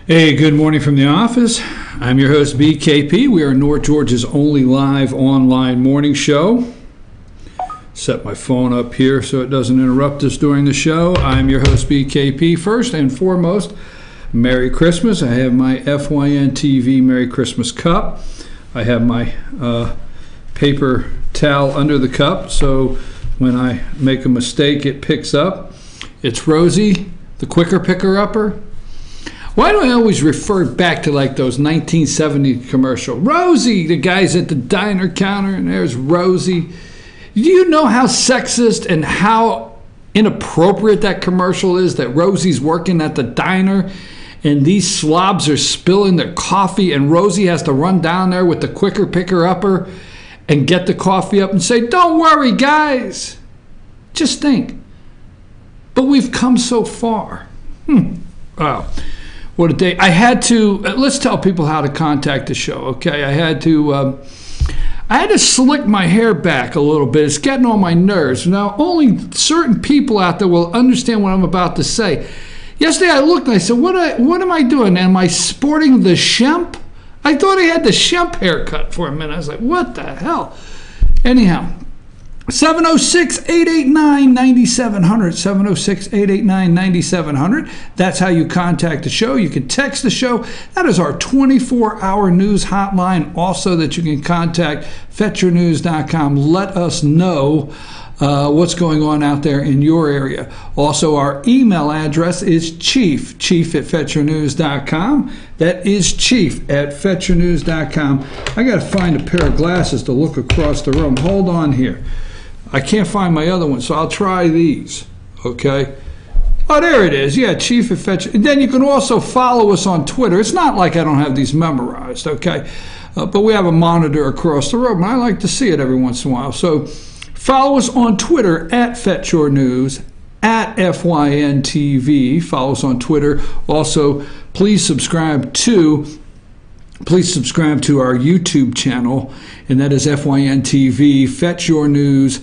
Hey, good morning from the office. I'm your host, BKP. We are North Georgia's only live online morning show. Set my phone up here so it doesn't interrupt us during the show. I'm your host, BKP. First and foremost, Merry Christmas. I have my FYN TV Merry Christmas cup. I have my paper towel under the cup, so when I make a mistake, it picks up. It's Rosie, the quicker picker-upper. Why do I always refer back to like those 1970 commercial? Rosie, the guy's at the diner counter, and there's Rosie. Do you know how sexist and how inappropriate that commercial is, that Rosie's working at the diner and these slobs are spilling their coffee and Rosie has to run down there with the quicker picker-upper and get the coffee up and say, "Don't worry, guys." Just think. But we've come so far. Wow. What a day. I had to, let's tell people how to contact the show, okay? I had to slick my hair back a little bit. It's getting on my nerves. Now, only certain people out there will understand what I'm about to say. Yesterday I looked and I said, what am I doing? Am I sporting the Shemp? I thought I had the Shemp haircut for a minute. I was like, what the hell? Anyhow, 706-889-9700, 706-889-9700. That's how you contact the show. You can text the show. That is our 24-hour news hotline. Also, that you can contact fetchyournews.com. Let us know what's going on out there in your area. Also, our email address is chief at fetchyournews.com. That is chief at fetchyournews.com. I got to find a pair of glasses to look across the room. Hold on here. I can't find my other one, so I'll try these, okay? Oh, there it is. Yeah, Chief at Fetch. And then you can also follow us on Twitter. It's not like I don't have these memorized, okay? But we have a monitor across the room, and I like to see it every once in a while. So follow us on Twitter at Fetch Your News, at FYNTV. Follow us on Twitter. Also, please subscribe to our YouTube channel, and that is FYNTV, Fetch Your News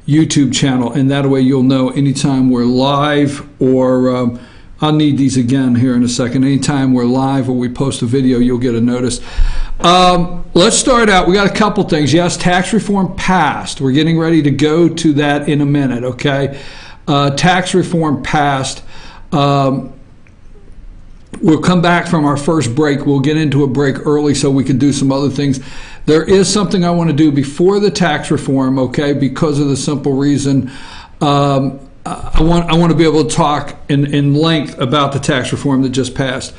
YouTube channel, and that way you'll know anytime we're live, or I'll need these again here in a second. Anytime we're live or we post a video, you'll get a notice. Let's start out. We got a couple things. Yes, tax reform passed. We're getting ready to go to that in a minute, okay? Tax reform passed. We'll come back from our first break. We'll get into a break early so we can do some other things. There is something I want to do before the tax reform, okay, because of the simple reason I want to be able to talk in length about the tax reform that just passed.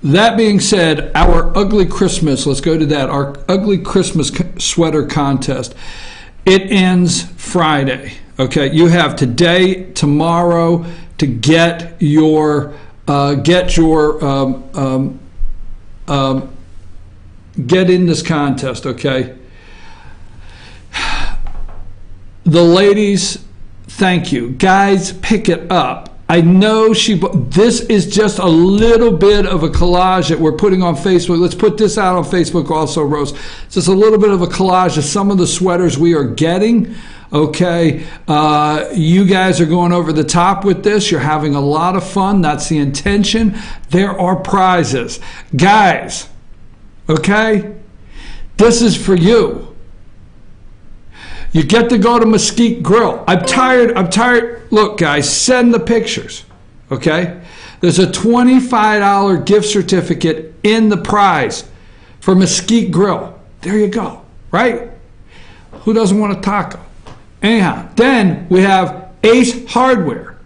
That being said, our ugly Christmas, let's go to that, our ugly Christmas sweater contest, it ends Friday, okay? You have today, tomorrow to get in this contest, okay? The ladies, thank you. Guys, pick it up. I know this is just a little bit of a collage that we're putting on Facebook. Let's put this out on Facebook also, Rose. It's just a little bit of a collage of some of the sweaters we are getting. Okay, you guys are going over the top with this. You're having a lot of fun. That's the intention. There are prizes. Guys, okay, this is for you. You get to go to Mesquite Grill. I'm tired. Look, guys, send the pictures, okay? There's a $25 gift certificate in the prize for Mesquite Grill. There you go, right? Who doesn't want a taco? Anyhow, then we have Ace Hardware.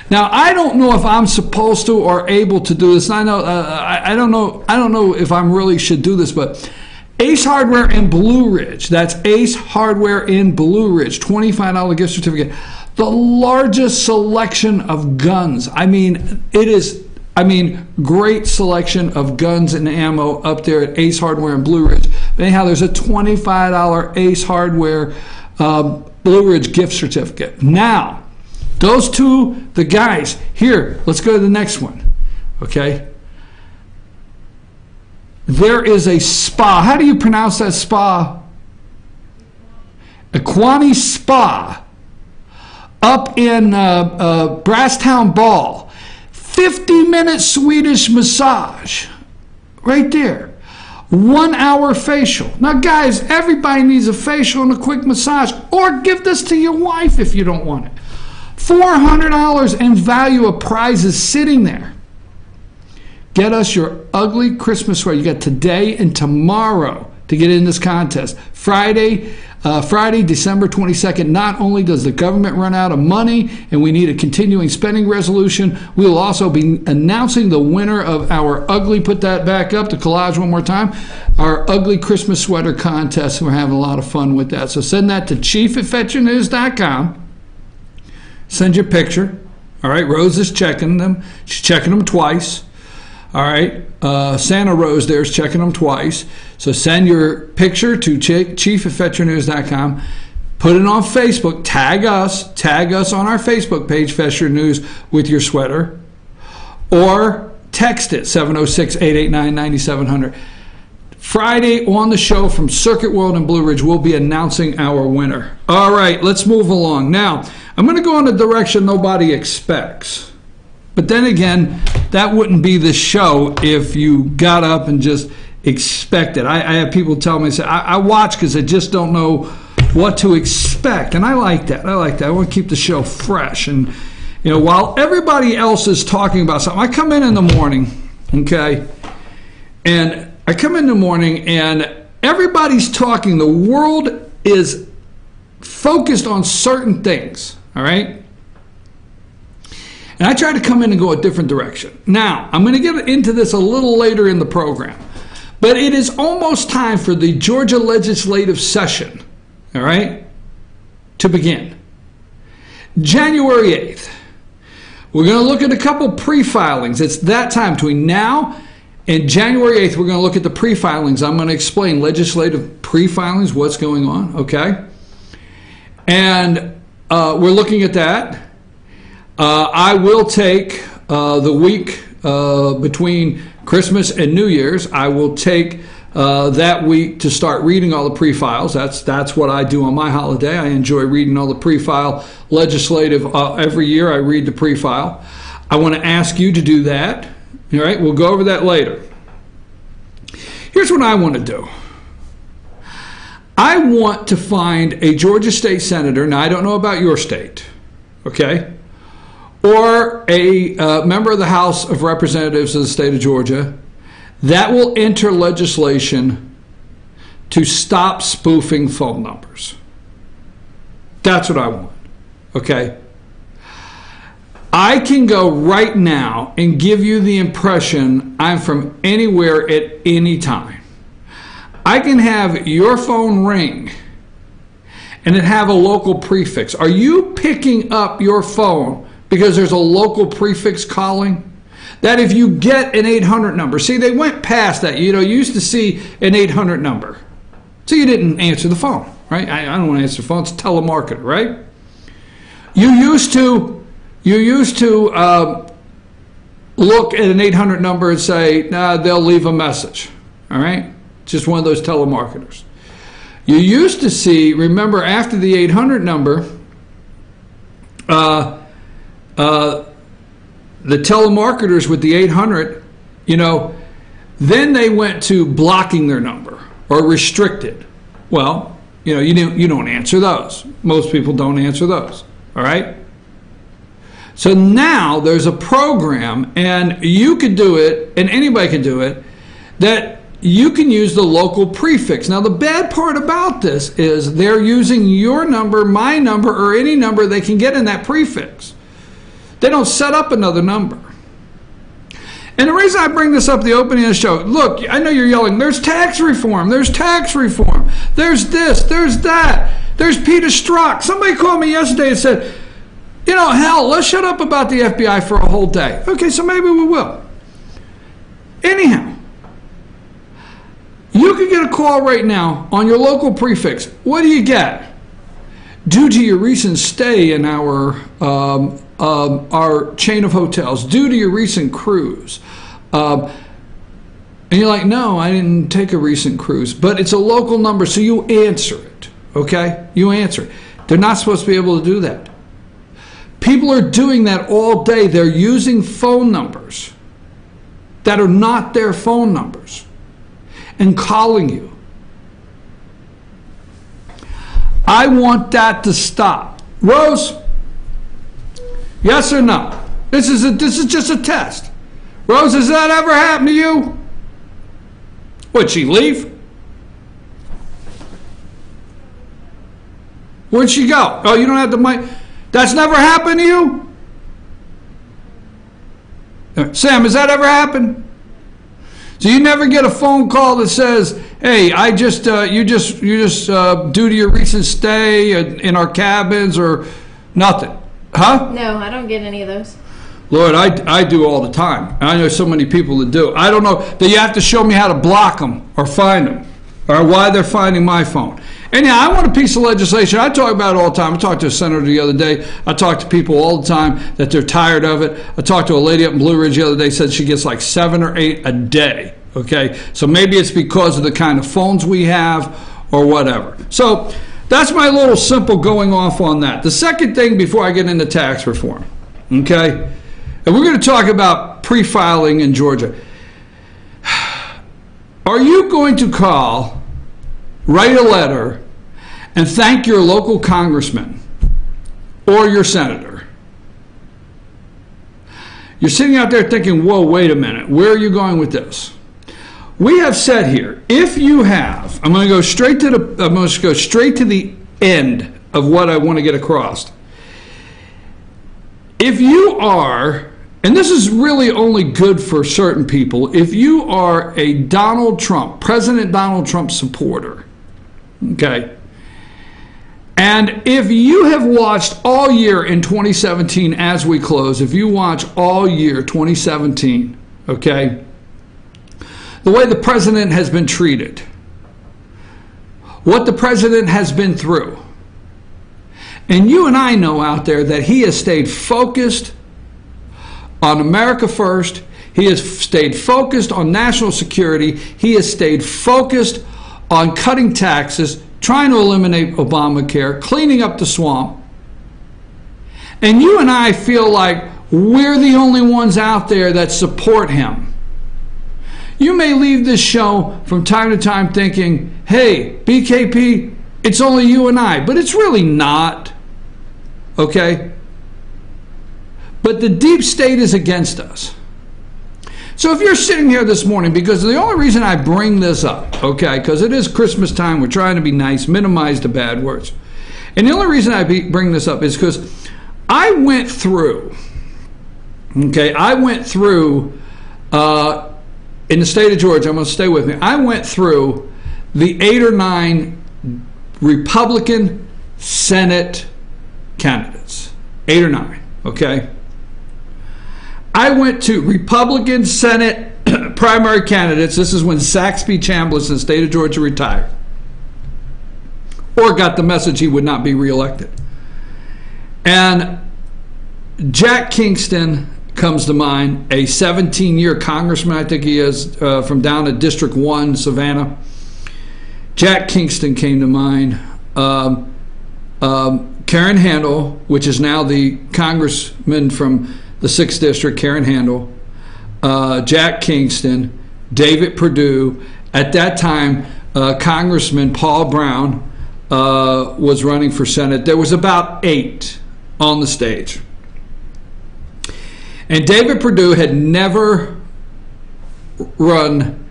Now, I don't know if I'm supposed to or able to do this. I know I don't know if I really should do this, but Ace Hardware in Blue Ridge. That's Ace Hardware in Blue Ridge. $25 gift certificate. The largest selection of guns. I mean, great selection of guns and ammo up there at Ace Hardware in Blue Ridge. But anyhow, there's a $25 Ace Hardware Blue Ridge gift certificate. Now, those two, the guys, here, let's go to the next one, okay? There is a spa. How do you pronounce that spa? Equani Spa up in Brasstown Ball. 50-minute Swedish massage. Right there. 1 hour facial. Now, guys, everybody needs a facial and a quick massage. Or give this to your wife if you don't want it. $400 in value of prizes sitting there. Get us your ugly Christmas sweater. You got today and tomorrow to get in this contest. Friday, December 22nd. Not only does the government run out of money and we need a continuing spending resolution, we will also be announcing the winner of our ugly, put that back up, the collage one more time, our ugly Christmas sweater contest. We're having a lot of fun with that. So send that to chief@fetchernews.com. Send your picture. All right, Rose is checking them. She's checking them twice. All right, Santa Rose there is checking them twice. So send your picture to chief@fetchernews.com. Put it on Facebook. Tag us on our Facebook page, Fetcher News, with your sweater. Or text it, 706-889-9700. Friday on the show from Circuit World in Blue Ridge, we'll be announcing our winner. All right, let's move along. Now, I'm going to go in a direction nobody expects. But then again, that wouldn't be the show if you got up and just expected. I have people tell me, say, I watch because I just don't know what to expect. And I like that. I want to keep the show fresh. And, you know, while everybody else is talking about something, I come in the morning, okay? And I come in the morning and everybody's talking. The world is focused on certain things, all right? And I try to come in and go a different direction. Now, I'm going to get into this a little later in the program, but it is almost time for the Georgia legislative session, all right, to begin. January 8th. We're going to look at a couple pre-filings. It's that time between now and January 8th. We're going to look at the pre-filings. I'm going to explain legislative pre-filings, what's going on, okay? And we're looking at that. I will take the week between Christmas and New Year's. I will take that week to start reading all the pre-files. That's what I do on my holiday. I enjoy reading all the pre-file legislative. Every year I read the pre-file. I want to ask you to do that. All right, we'll go over that later. Here's what I want to do. I want to find a Georgia state senator. Now, I don't know about your state, okay? Or a member of the House of Representatives of the state of Georgia that will enter legislation to stop spoofing phone numbers. That's what I want, okay? I can go right now and give you the impression I'm from anywhere at any time. I can have your phone ring and it have a local prefix. Are you picking up your phone because there's a local prefix calling? That if you get an 800 number, see, they went past that. You know, you used to see an 800 number, so you didn't answer the phone, right? I don't want to answer the phone. It's a telemarketer, right? You used to look at an 800 number and say, nah, they'll leave a message, all right? Just one of those telemarketers. You used to see, remember, after the 800 number, the telemarketers with the 800, you know, then they went to blocking their number or restricted. Well, you know, you don't answer those. Most people don't answer those, all right? So now there's a program, and you could do it, and anybody can do it, that you can use the local prefix. Now, the bad part about this is they're using your number, my number, or any number they can get in that prefix. They don't set up another number. And the reason I bring this up, the opening of the show, look, I know you're yelling, there's tax reform, there's tax reform, there's this, there's that, there's Peter Strzok. Somebody called me yesterday and said, you know, hell, let's shut up about the FBI for a whole day. Okay, so maybe we will. Anyhow, you can get a call right now on your local prefix. What do you get? Due to your recent stay in our chain of hotels, due to your recent cruise. And you're like, no, I didn't take a recent cruise. But it's a local number, so you answer it, okay? You answer it. They're not supposed to be able to do that. People are doing that all day. They're using phone numbers that are not their phone numbers and calling you. I want that to stop. Rose, yes or no? This is just a test. Rose, has that ever happened to you? Would she leave? Where'd she go? Oh, you don't have the mic. That's never happened to you? Sam, has that ever happened? So you never get a phone call that says, "Hey, you just due to your recent stay in our cabins," or nothing? Huh? No, I don't get any of those. Lord, I do all the time. I know so many people that do. I don't know that you have to show me how to block them or find them or why they're finding my phone. And yeah, I want a piece of legislation. I talk about it all the time. I talked to a senator the other day. I talk to people all the time that they're tired of it. I talked to a lady up in Blue Ridge the other day, said she gets like 7 or 8 a day. Okay, so maybe it's because of the kind of phones we have or whatever. So that's my little simple going off on that. The second thing before I get into tax reform, okay, and we're going to talk about pre-filing in Georgia. Are you going to write a letter and thank your local congressman or your senator? You're sitting out there thinking, whoa, wait a minute, where are you going with this? We have said here, if you have, I'm going to go straight to the end of what I want to get across. If you are, and this is really only good for certain people, if you are a President Donald Trump supporter, okay, and if you have watched all year in 2017 as we close, if you watch all year 2017, okay, the way the president has been treated, what the president has been through, and you and I know out there that he has stayed focused on America first. He has stayed focused on national security. He has stayed focused on cutting taxes, trying to eliminate Obamacare, cleaning up the swamp. And you and I feel like we're the only ones out there that support him. You may leave this show from time to time thinking, hey, BKP, it's only you and I, but it's really not, okay? But the deep state is against us. So if you're sitting here this morning, because the only reason I bring this up, okay, because it is Christmas time, we're trying to be nice, minimize the bad words. And the only reason I bring this up is because I went through, in the state of Georgia, I'm going to stay with me, I went through the 8 or 9 Republican Senate candidates. 8 or 9, okay? I went to Republican Senate primary candidates. This is when Saxby Chambliss in the state of Georgia retired or got the message he would not be reelected. And Jack Kingston comes to mind, a 17-year congressman, I think he is, from down at District 1, Savannah. Jack Kingston came to mind. Karen Handel, which is now the congressman from the 6th District, Karen Handel, Jack Kingston, David Perdue. At that time, Congressman Paul Brown was running for Senate. There was about 8 on the stage. And David Perdue had never run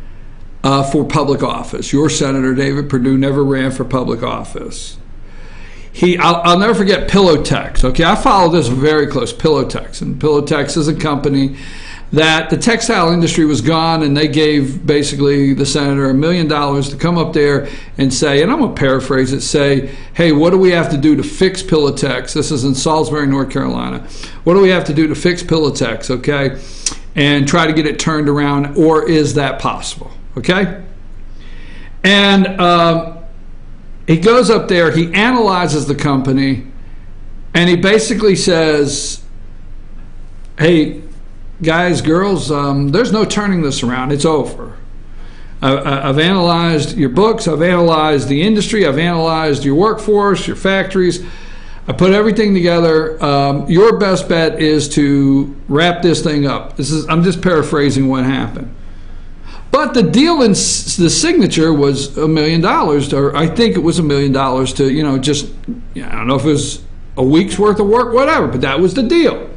for public office. Your Senator David Perdue never ran for public office. I'll never forget Pillowtex. Okay, I follow this very close, Pillowtex. And Pillowtex is a company that the textile industry was gone, and they gave basically the senator $1 million to come up there and say, and I'm going to paraphrase it, say, hey, what do we have to do to fix Pillowtex? This is in Salisbury, North Carolina. What do we have to do to fix Pillowtex, okay? And try to get it turned around, or is that possible, okay? And he goes up there, he analyzes the company, and he basically says, hey, guys, girls, there's no turning this around. It's over. I've analyzed your books. I've analyzed the industry. I've analyzed your workforce, your factories. I put everything together. Your best bet is to wrap this thing up. I'm just paraphrasing what happened. But the deal in the signature was $1 million, or I think it was $1 million to, just, I don't know if it was a week's worth of work, whatever, but that was the deal.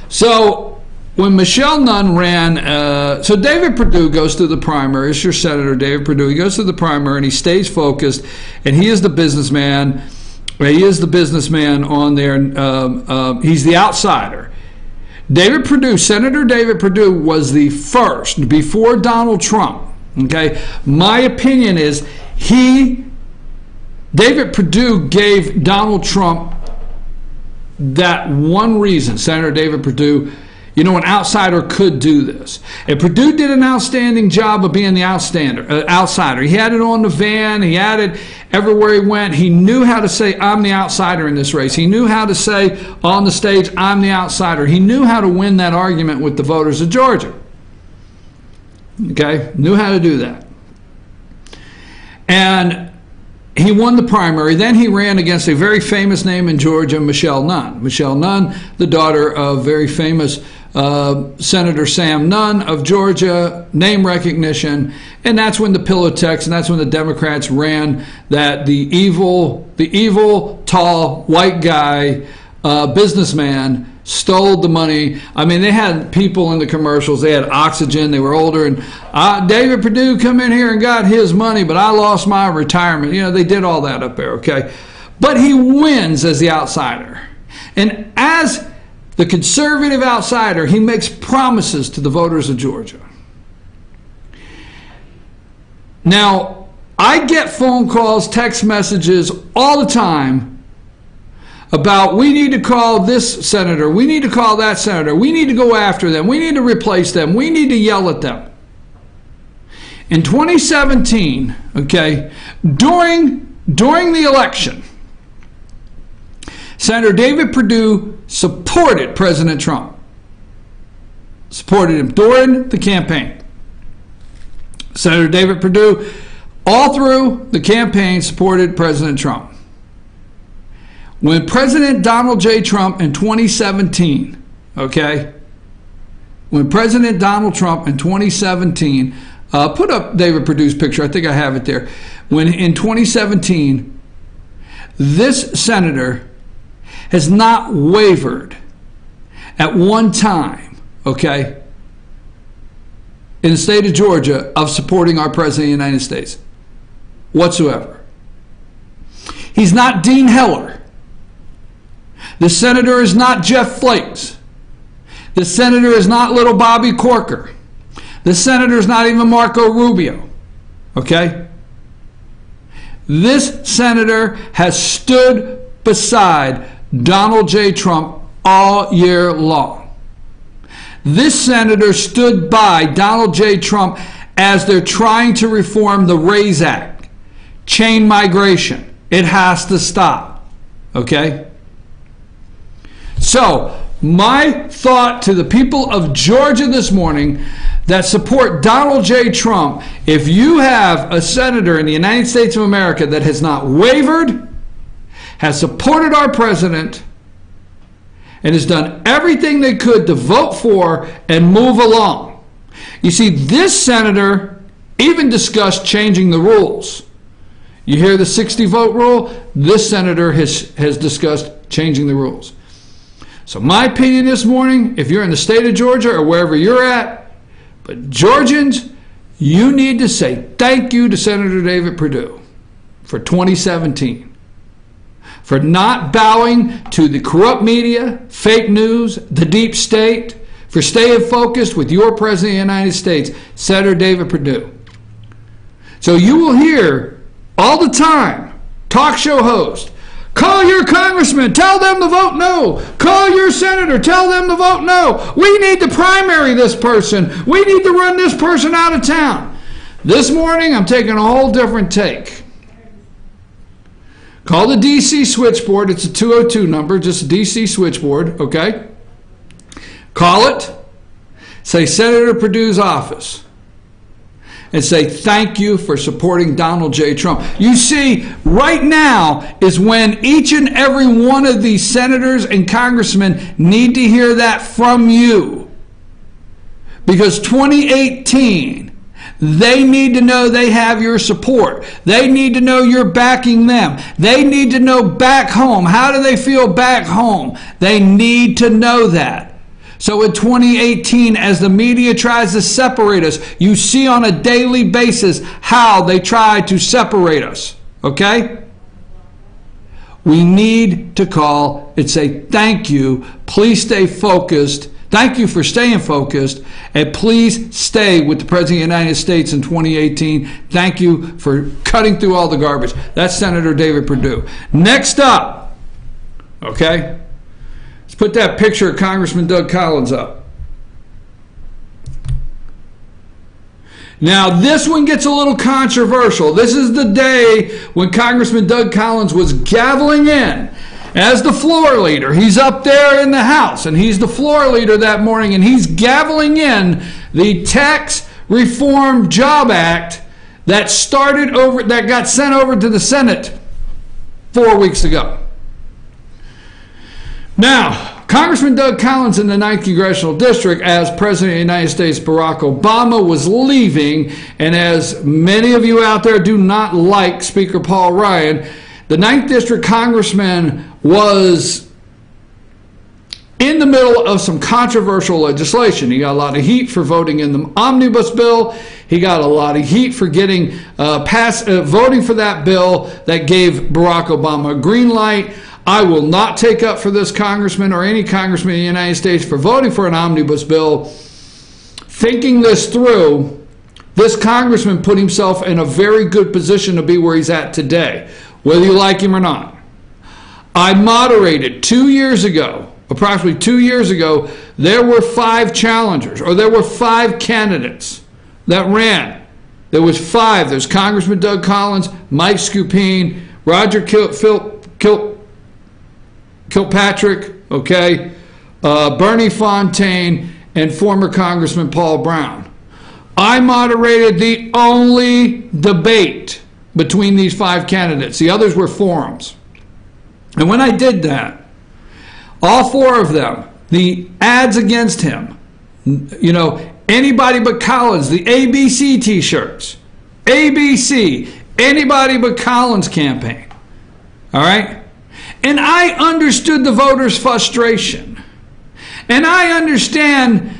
So when Michelle Nunn ran, so David Perdue goes through the primary. It's your Senator David Perdue. He goes through the primary and he stays focused, and he is the businessman. He is the businessman on there. He's the outsider. David Perdue, Senator David Perdue, was the first before Donald Trump. Okay, my opinion is David Perdue gave Donald Trump that one reason. Senator David Perdue, an outsider could do this. And Perdue did an outstanding job of being the outsider. He had it on the van. He had it everywhere he went. He knew how to say, I'm the outsider in this race. He knew how to say on the stage, I'm the outsider. He knew how to win that argument with the voters of Georgia. Okay? Knew how to do that. And he won the primary. Then he ran against a very famous name in Georgia, Michelle Nunn. Michelle Nunn, the daughter of very famous Senator Sam Nunn of Georgia, name recognition. And that's when the pillow text, and that's when the Democrats ran that the evil, tall, white guy, businessman stole the money. I mean, they had people in the commercials. They had oxygen. They were older. And David Perdue come in here and got his money, but I lost my retirement. They did all that up there, okay? But he wins as the outsider. And as the conservative outsider, he makes promises to the voters of Georgia. Now, I get phone calls, text messages all the time about, we need to call this senator, we need to call that senator, we need to go after them, we need to replace them, we need to yell at them. In 2017, okay, during the election, Senator David Perdue supported President Trump. Supported him during the campaign. Senator David Perdue, all through the campaign, supported President Trump. When President Donald J. Trump in 2017, okay, when President Donald Trump in 2017, put up David Perdue's picture, I think I have it there. When in 2017, this senator has not wavered at one time, okay, in the state of Georgia of supporting our President of the United States whatsoever. He's not Dean Heller. The senator is not Jeff Flakes. The senator is not little Bobby Corker. The senator is not even Marco Rubio. Okay? This senator has stood beside Donald J. Trump all year long. This senator stood by Donald J. Trump as they're trying to reform the RAISE Act. Chain migration. It has to stop. Okay? So, my thought to the people of Georgia this morning that support Donald J. Trump, if you have a senator in the United States of America that has not wavered, has supported our president, and has done everything they could to vote for and move along. You see, this senator even discussed changing the rules. You hear the 60-vote rule? This senator has discussed changing the rules. So my opinion this morning, if you're in the state of Georgia or wherever you're at, but Georgians, you need to say thank you to Senator David Perdue for 2017, for not bowing to the corrupt media, fake news, the deep state, for staying focused with your President of the United States, Senator David Perdue. So you will hear all the time, talk show hosts, call your congressman, tell them to vote no. Call your senator, tell them to vote no. We need to primary this person. We need to run this person out of town. This morning, I'm taking a whole different take. Call the DC switchboard. It's a 202 number, just a DC switchboard, okay? Call it. Say Senator Perdue's office. and say thank you for supporting Donald J. Trump. You see, right now is when each and every one of these senators and congressmen need to hear that from you. Because 2018, they need to know they have your support. They need to know you're backing them. They need to know back home. How do they feel back home? They need to know that. So in 2018, as the media tries to separate us, you see on a daily basis how they try to separate us. Okay? We need to call and say thank you. Please stay focused. Thank you for staying focused, and please stay with the President of the United States in 2018. Thank you for cutting through all the garbage. That's Senator David Perdue. Next up, okay, let's put that picture of Congressman Doug Collins up. Now, this one gets a little controversial. This is the day when Congressman Doug Collins was gaveling in as the floor leader. He's up there in the House, and he's the floor leader that morning, and he's gaveling in the Tax Reform Job Act that got sent over to the Senate 4 weeks ago. Now, Congressman Doug Collins in the 9th Congressional District, as President of the United States Barack Obama was leaving, and as many of you out there do not like Speaker Paul Ryan, the 9th District Congressman was in the middle of some controversial legislation. He got a lot of heat for voting in the omnibus bill. He got a lot of heat for getting voting for that bill that gave Barack Obama a green light. I will not take up for this congressman or any congressman in the United States for voting for an omnibus bill. Thinking this through, this congressman put himself in a very good position to be where he's at today, whether you like him or not. I moderated 2 years ago, approximately 2 years ago, there were 5 challengers, or there were 5 candidates that ran. There was 5. There's Congressman Doug Collins, Mike Scupine, Roger Kilpatrick, okay, Bernie Fontaine, and former Congressman Paul Brown. I moderated the only debate between these 5 candidates. The others were forums. And when I did that, all 4 of them, the ads against him, you know, anybody but Collins, the ABC t-shirts, ABC, anybody but Collins campaign, all right? And I understood the voters' frustration. And I understand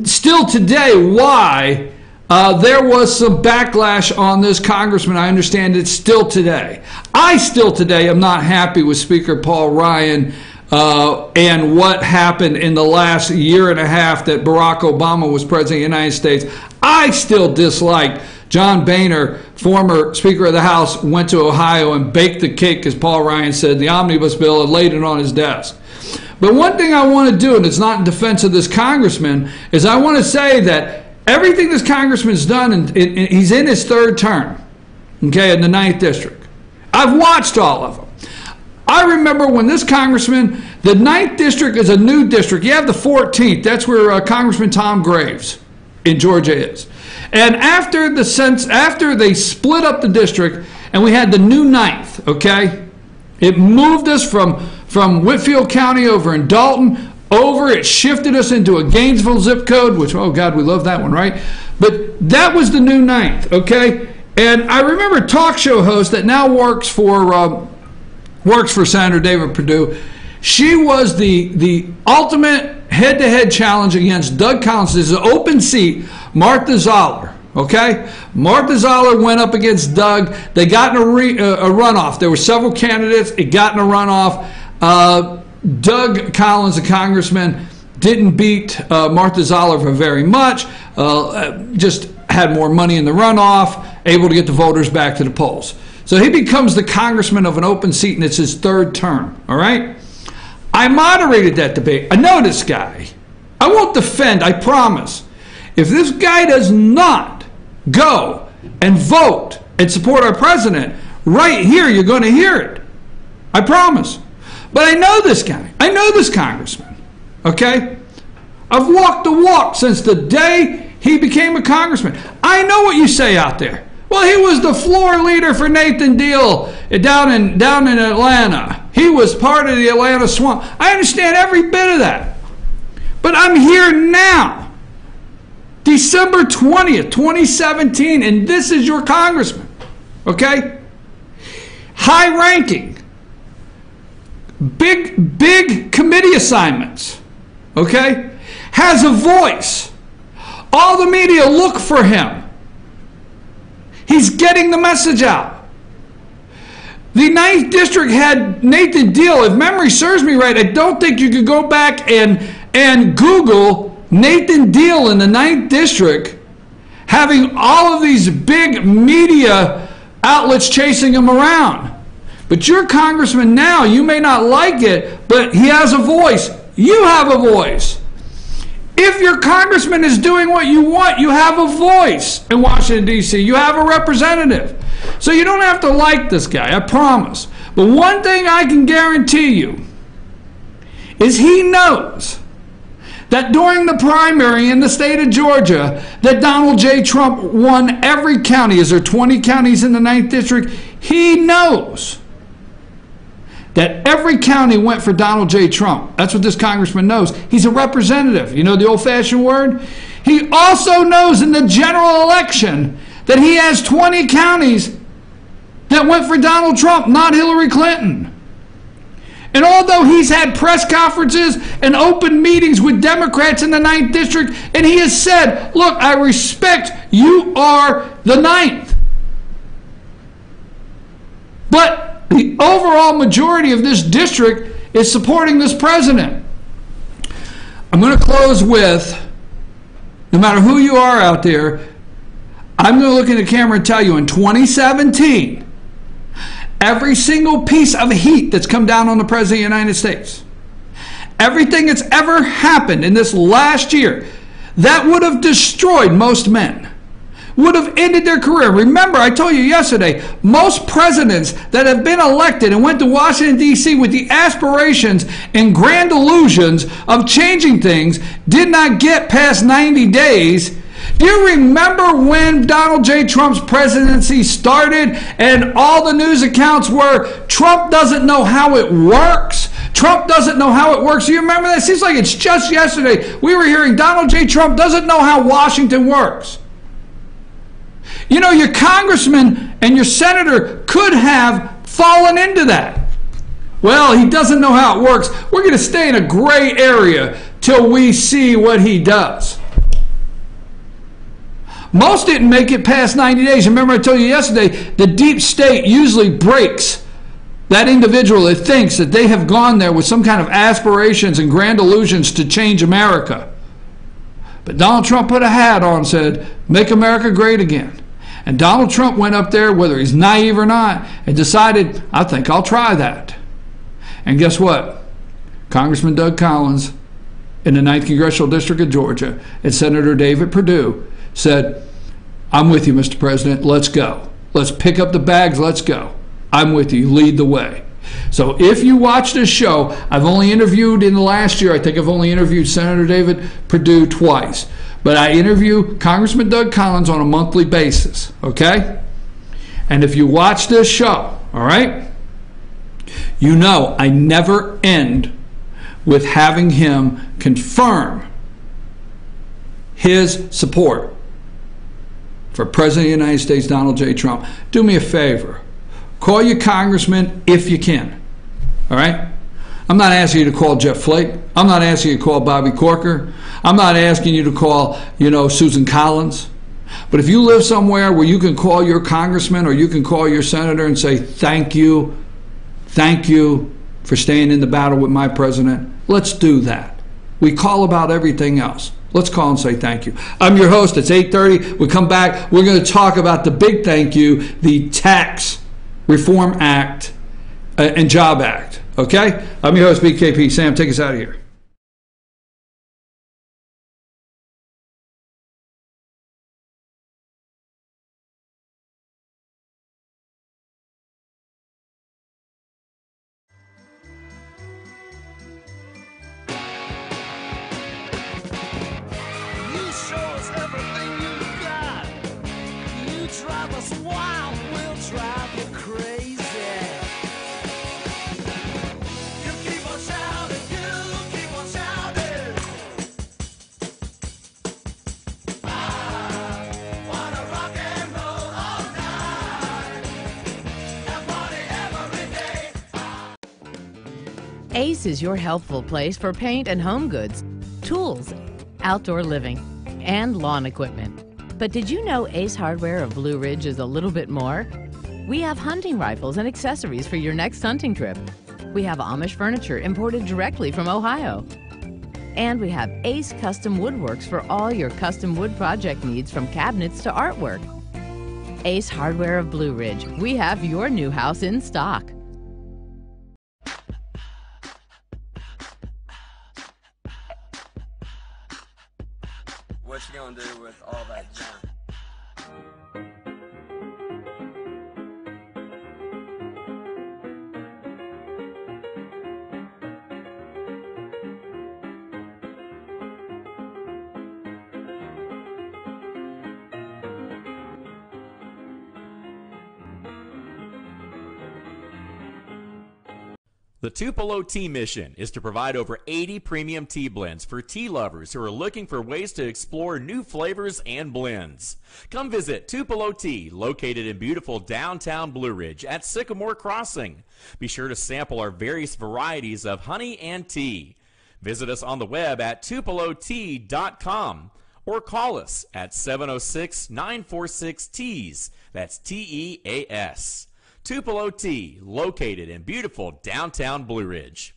still today why there was some backlash on this congressman. I understand it still today. I still today am not happy with Speaker Paul Ryan and what happened in the last year and a half that Barack Obama was president of the United States. I still dislike John Boehner, former Speaker of the House, went to Ohio and baked the cake, as Paul Ryan said, the omnibus bill, and laid it on his desk. But one thing I want to do, and it's not in defense of this congressman, is I want to say that everything this congressman's done, and he's in his 3rd term, okay, in the 9th District. I've watched all of them. I remember when this congressman, the 9th District is a new district. You have the 14th. That's where Congressman Tom Graves in Georgia is. And after they split up the district and we had the new 9th, okay, it moved us from Whitfield County over in Dalton over. It shifted us into a Gainesville zip code, which, oh God, we love that one, right? But that was the new 9th, okay? And I remember a talk show host that now works for Senator David Perdue. She was the ultimate head-to-head challenge against Doug Collins. This is an open seat, Martha Zoller, okay? Martha Zoller went up against Doug. They got in a runoff. There were several candidates. It got in a runoff. Doug Collins, the congressman, didn't beat Martha Zoller for very much, just had more money in the runoff, able to get the voters back to the polls. So he becomes the congressman of an open seat, and it's his 3rd term, all right? I moderated that debate. I know this guy. I won't defend, I promise. If this guy does not go and vote and support our president, right here you're going to hear it. I promise. But I know this guy. I know this congressman, okay? I've walked the walk since the day he became a congressman. I know what you say out there. Well, he was the floor leader for Nathan Deal down in Atlanta. He was part of the Atlanta swamp. I understand every bit of that. But I'm here now, December 20th, 2017, and this is your congressman, okay? High ranking, big committee assignments, okay? Has a voice. All the media look for him. He's getting the message out. The 9th District had Nathan Deal. If memory serves me right, I don't think you could go back and Google Nathan Deal in the 9th District having all of these big media outlets chasing him around. But your congressman now, you may not like it, but he has a voice. You have a voice. If your congressman is doing what you want, you have a voice in Washington, D.C. You have a representative. So you don't have to like this guy, I promise. But one thing I can guarantee you is he knows that during the primary in the state of Georgia, that Donald J. Trump won every county. Is there 20 counties in the 9th District? He knows that every county went for Donald J. Trump. That's what this congressman knows. He's a representative. You know the old-fashioned word? He also knows in the general election that he has 20 counties that went for Donald Trump, not Hillary Clinton. And although he's had press conferences and open meetings with Democrats in the 9th District, and he has said, look, I respect you are the 9th. But the overall majority of this district is supporting this president. I'm going to close with, no matter who you are out there, I'm going to look in the camera and tell you in 2017, every single piece of heat that's come down on the President of the United States, everything that's ever happened in this last year, that would have destroyed most men, would have ended their career. Remember, I told you yesterday, most presidents that have been elected and went to Washington, D.C. with the aspirations and grand illusions of changing things did not get past 90 days. Do you remember when Donald J. Trump's presidency started and all the news accounts were, Trump doesn't know how it works? Trump doesn't know how it works. Do you remember that? It seems like it's just yesterday we were hearing Donald J. Trump doesn't know how Washington works. You know, your congressman and your senator could have fallen into that. Well, he doesn't know how it works. We're going to stay in a gray area till we see what he does. Most didn't make it past 90 days. Remember I told you yesterday, the deep state usually breaks that individual that thinks that they have gone there with some kind of aspirations and grand illusions to change America. But Donald Trump put a hat on and said, make America great again. And Donald Trump went up there, whether he's naive or not, and decided, I think I'll try that. And guess what? Congressman Doug Collins in the 9th Congressional District of Georgia and Senator David Perdue said, I'm with you, Mr. President. Let's go. Let's pick up the bags. Let's go. I'm with you. Lead the way. So if you watch this show, I've only interviewed in the last year, I think I've only interviewed Senator David Perdue twice. But I interview Congressman Doug Collins on a monthly basis, okay? And if you watch this show, all right, you know I never end with having him confirm his support for President of the United States, Donald J. Trump. Do me a favor. Call your congressman if you can, all right? I'm not asking you to call Jeff Flake. I'm not asking you to call Bobby Corker. I'm not asking you to call, Susan Collins. But if you live somewhere where you can call your congressman or you can call your senator and say, thank you for staying in the battle with my president, let's do that. We call about everything else. Let's call and say thank you. I'm your host. It's 8:30. We come back. We're going to talk about the big thank you, the Tax Reform Act and Job Act. Okay? I'm your host, BKP. Sam, take us out of here. You show us everything. Ace is your helpful place for paint and home goods, tools, outdoor living, and lawn equipment. But did you know Ace Hardware of Blue Ridge is a little bit more? We have hunting rifles and accessories for your next hunting trip. We have Amish furniture imported directly from Ohio. And we have Ace Custom Woodworks for all your custom wood project needs, from cabinets to artwork. Ace Hardware of Blue Ridge. We have your new house in stock. What you gonna do with all that junk? The Tupelo Tea mission is to provide over 80 premium tea blends for tea lovers who are looking for ways to explore new flavors and blends. Come visit Tupelo Tea, located in beautiful downtown Blue Ridge at Sycamore Crossing. Be sure to sample our various varieties of honey and tea. Visit us on the web at tupelotea.com or call us at 706-946-TEAS. That's TEAS. Tupelo Tea, located in beautiful downtown Blue Ridge.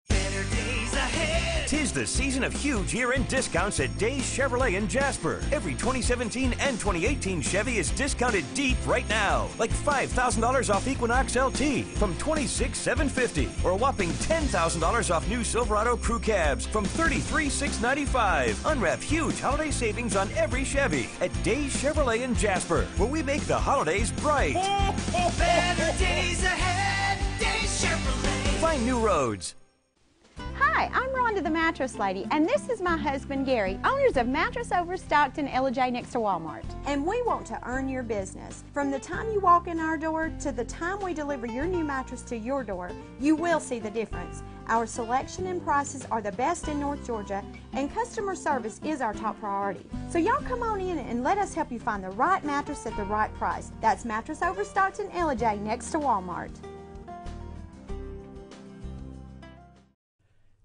Better days ahead. 'Tis the season of huge year-end discounts at Days Chevrolet in Jasper. Every 2017 and 2018 Chevy is discounted deep right now. Like $5,000 off Equinox LT from $26,750, or a whopping $10,000 off new Silverado Crew Cabs from $33,695. Unwrap huge holiday savings on every Chevy at Days Chevrolet in Jasper, where we make the holidays bright. Better days ahead, Days Chevrolet. Find new roads. Hi, I'm Rhonda the Mattress Lady, and this is my husband Gary, owners of Mattress Overstocked in Ella next to Walmart. And we want to earn your business. From the time you walk in our door to the time we deliver your new mattress to your door, you will see the difference. Our selection and prices are the best in North Georgia, and customer service is our top priority. So y'all come on in and let us help you find the right mattress at the right price. That's Mattress Overstocked in Ella next to Walmart.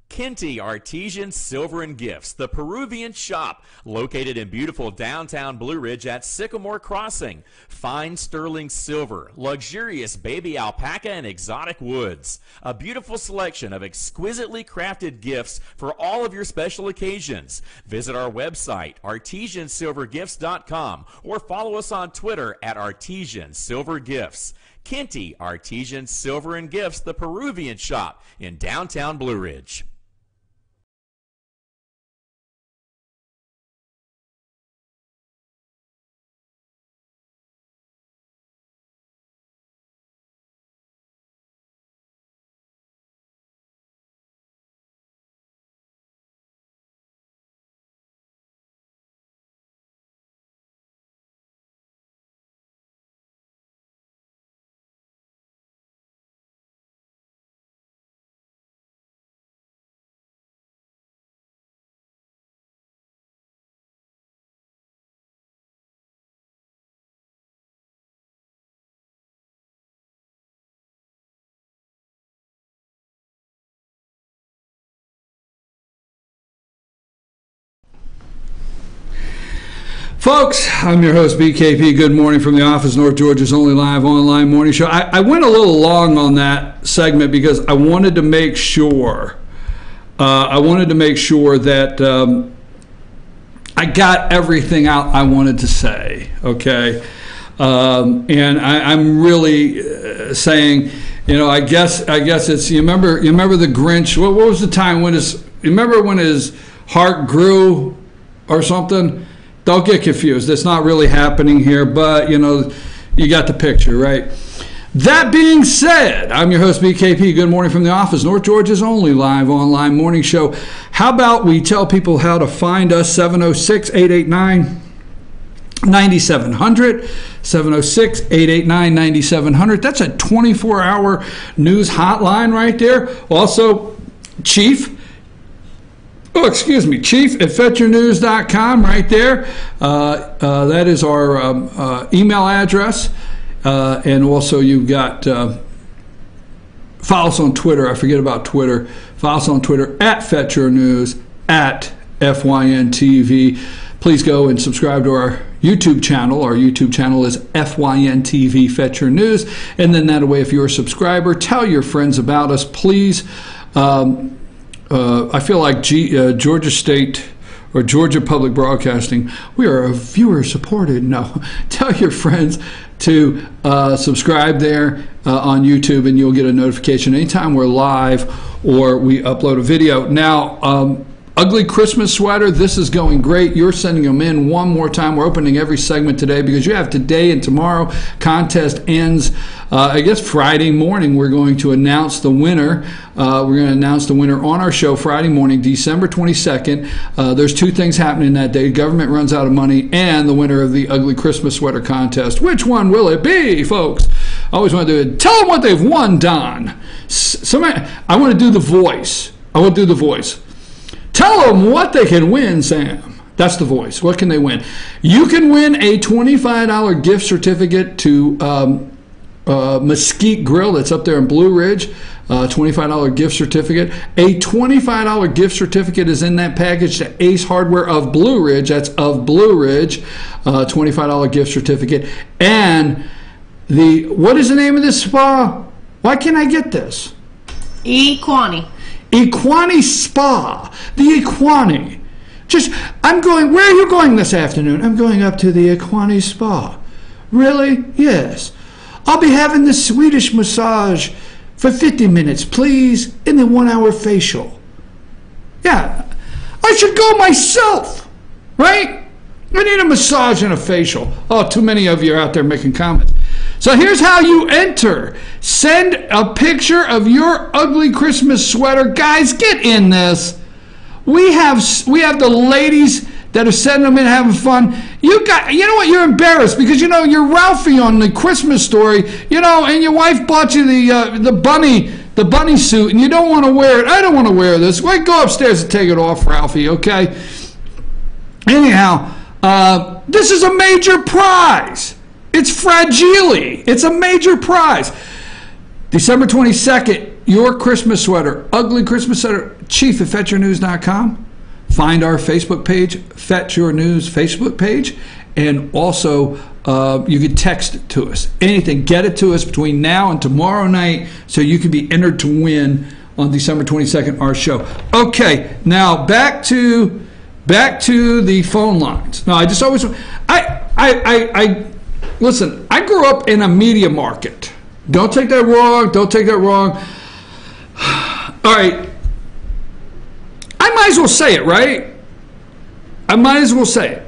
Kenty Artesian Silver and Gifts, the Peruvian shop, located in beautiful downtown Blue Ridge at Sycamore Crossing. Fine sterling silver, luxurious baby alpaca and exotic woods. A beautiful selection of exquisitely crafted gifts for all of your special occasions. Visit our website, artesiansilvergifts.com, or follow us on Twitter at Artesian Silver Gifts. Kenty Artesian Silver and Gifts, the Peruvian shop in downtown Blue Ridge. Folks, I'm your host, BKP. Good morning from the office, North Georgia's only live online morning show. I went a little long on that segment because I wanted to make sure that I got everything out I wanted to say, okay? And I'm really saying, you know, I guess it's, you remember the Grinch, what was the time when you remember when his heart grew or something? Don't get confused. It's not really happening here, but, you know, you got the picture, right? That being said, I'm your host, BKP. Good morning from the office, North Georgia's only live online morning show. How about we tell people how to find us? 706-889-9700, 706-889-9700. That's a 24-hour news hotline right there. Also, Chief at fetyournews.com right there. That is our email address. And also you've got follow us on Twitter. I forget about Twitter. Follow us on Twitter at Fetch Your News, at FYNTV. Please go and subscribe to our YouTube channel. Our YouTube channel is FYNTV Fetch Your News. And then that way, if you're a subscriber, tell your friends about us, please. I feel like Georgia State or Georgia Public Broadcasting, we are a viewer supported. No, tell your friends to subscribe there on YouTube, and you'll get a notification anytime we're live or we upload a video. Now, ugly Christmas sweater, this is going great. You're sending them in one more time. We're opening every segment today because you have today and tomorrow. Contest ends, I guess, Friday morning. We're going to announce the winner. We're going to announce the winner on our show Friday morning, December 22nd. There's two things happening that day. Government runs out of money, and the winner of the ugly Christmas sweater contest. Which one will it be, folks? I always want to do it. Tell them what they've won, Don. I want to do the voice. Tell them what they can win, Sam. That's the voice. What can they win? You can win a $25 gift certificate to Mesquite Grill that's up there in Blue Ridge. $25 gift certificate. A $25 gift certificate is in that package to Ace Hardware of Blue Ridge. That's of Blue Ridge. $25 gift certificate. And what is the name of this spa? Why can't I get this? Equani Spa. The Equani. Where are you going this afternoon? I'm going up to the Equani Spa. Really? Yes. I'll be having the Swedish massage for 50 minutes, please, and then 1 hour facial. Yeah. I should go myself, right? I need a massage and a facial. Oh, too many of you are out there making comments. So here's how you enter. Send a picture of your ugly Christmas sweater. Guys, get in this. We have the ladies that are sending them in having fun. You know what? You're embarrassed because you're Ralphie on the Christmas Story. And your wife bought you the bunny suit, and you don't want to wear it. I don't want to wear this. Wait, go upstairs and take it off, Ralphie. Okay. Anyhow, this is a major prize. It's fragile. It's a major prize. December 22nd, your Christmas sweater, ugly Christmas sweater, chief at fetchyournews.com. Find our Facebook page, Fetch Your News Facebook page, and also you can text it to us. Anything, get it to us between now and tomorrow night so you can be entered to win on December 22nd, our show. Okay, now back to the phone lines. No, listen, I grew up in a media market. Don't take that wrong. All right. I might as well say it, right? I might as well say it.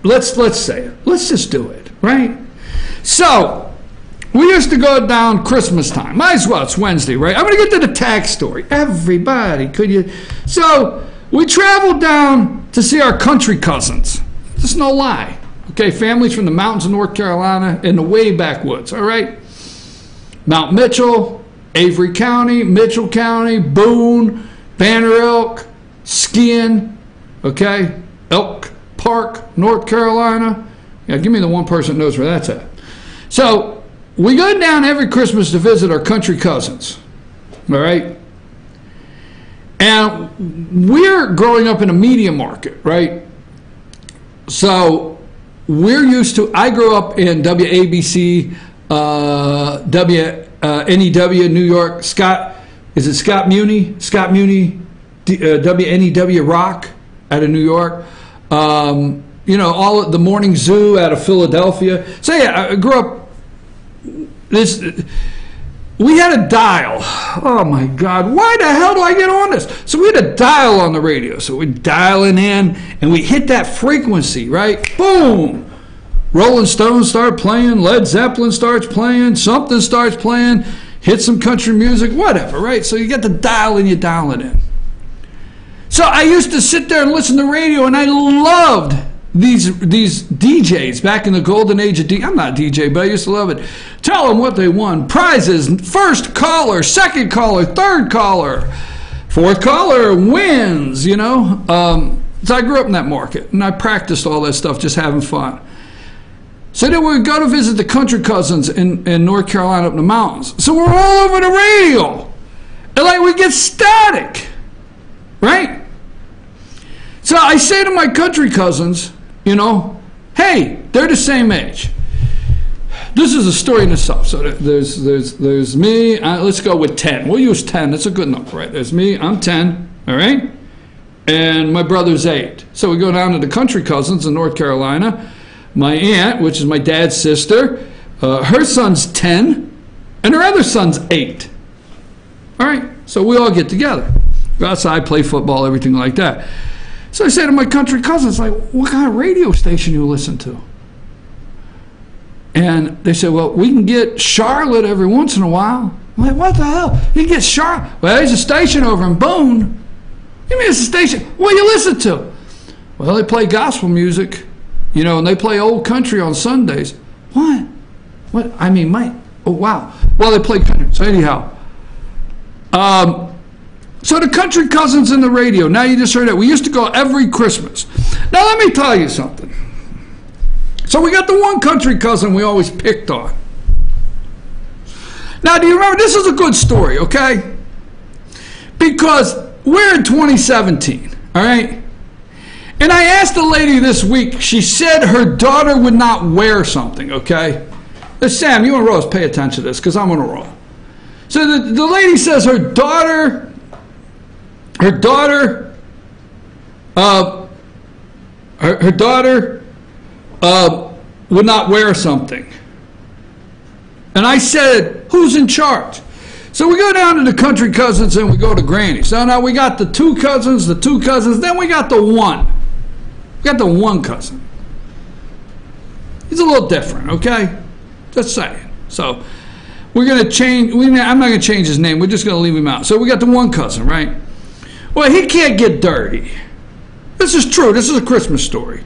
Let's say it. Let's just do it, right? So, we used to go down Christmas time. Might as well. It's Wednesday, right? I'm going to get to the tax story. Everybody, could you? So, we traveled down to see our country cousins. There's no lie. Okay, families from the mountains of North Carolina and the way backwoods, all right? Mount Mitchell, Avery County, Mitchell County, Boone, Banner Elk, skiing, okay? Elk Park, North Carolina. Yeah, give me the one person that knows where that's at. So, we go down every Christmas to visit our country cousins, all right? And we're growing up in a media market, right? So, we're used to, I grew up in WABC, NEW, New York. Scott Muni? Scott Muni, WNEW Rock out of New York. All of the Morning Zoo out of Philadelphia. So yeah, I grew up, we had a dial. Oh my God, why the hell do I get on this? So we had a dial on the radio. So we're dialing in and we hit that frequency, right? Boom! Rolling Stones start playing, Led Zeppelin starts playing, something starts playing, hit some country music, whatever, right? So you get the dial and you dial it in. So I used to sit there and listen to radio, and I loved these DJs back in the golden age of I'm not a DJ, but I used to love it. Tell them what they won. Prizes, first caller, second caller, third caller, fourth caller wins, So I grew up in that market, and I practiced all that stuff just having fun. So then we would go to visit the country cousins in North Carolina up in the mountains. So we're all over the radio. And like we get static. Right? So I say to my country cousins, you know, hey, they're the same age. This is a story in itself. So there's me. Let's go with 10. We'll use 10. That's a good number, right? There's me. I'm 10. All right? And my brother's 8. So we go down to the country cousins in North Carolina. My aunt, which is my dad's sister, her son's 10, and her other son's 8. All right? So we all get together. Go outside, play football, everything like that. So I say to my country cousins, like, what kind of radio station you listen to? And they said, well, we can get Charlotte every once in a while. I'm like, what the hell? You can get Charlotte? Well, there's a station over in Boone. You mean it's a station? What do you listen to? Well, they play gospel music, you know, and they play old country on Sundays. What? What? I mean, oh, wow. Well, they play country. So anyhow, so the country cousins in the radio, now you just heard that. We used to go every Christmas. Now let me tell you something. So we got the one country cousin we always picked on. Now, do you remember? This is a good story, okay? Because we're in 2017, all right? And I asked the lady this week, she said her daughter would not wear something, okay? Sam, you and Rose, pay attention to this because I'm on a roll. So the lady says her daughter would not wear something. And I said, who's in charge? So we go down to the country cousins and we go to Granny. So now we got the two cousins, then we got the one. We got the one cousin. He's a little different, okay? Just saying. So we're going to change, I'm not going to change his name, we're just going to leave him out. So we got the one cousin, right? Well, he can't get dirty. This is true, this is a Christmas story.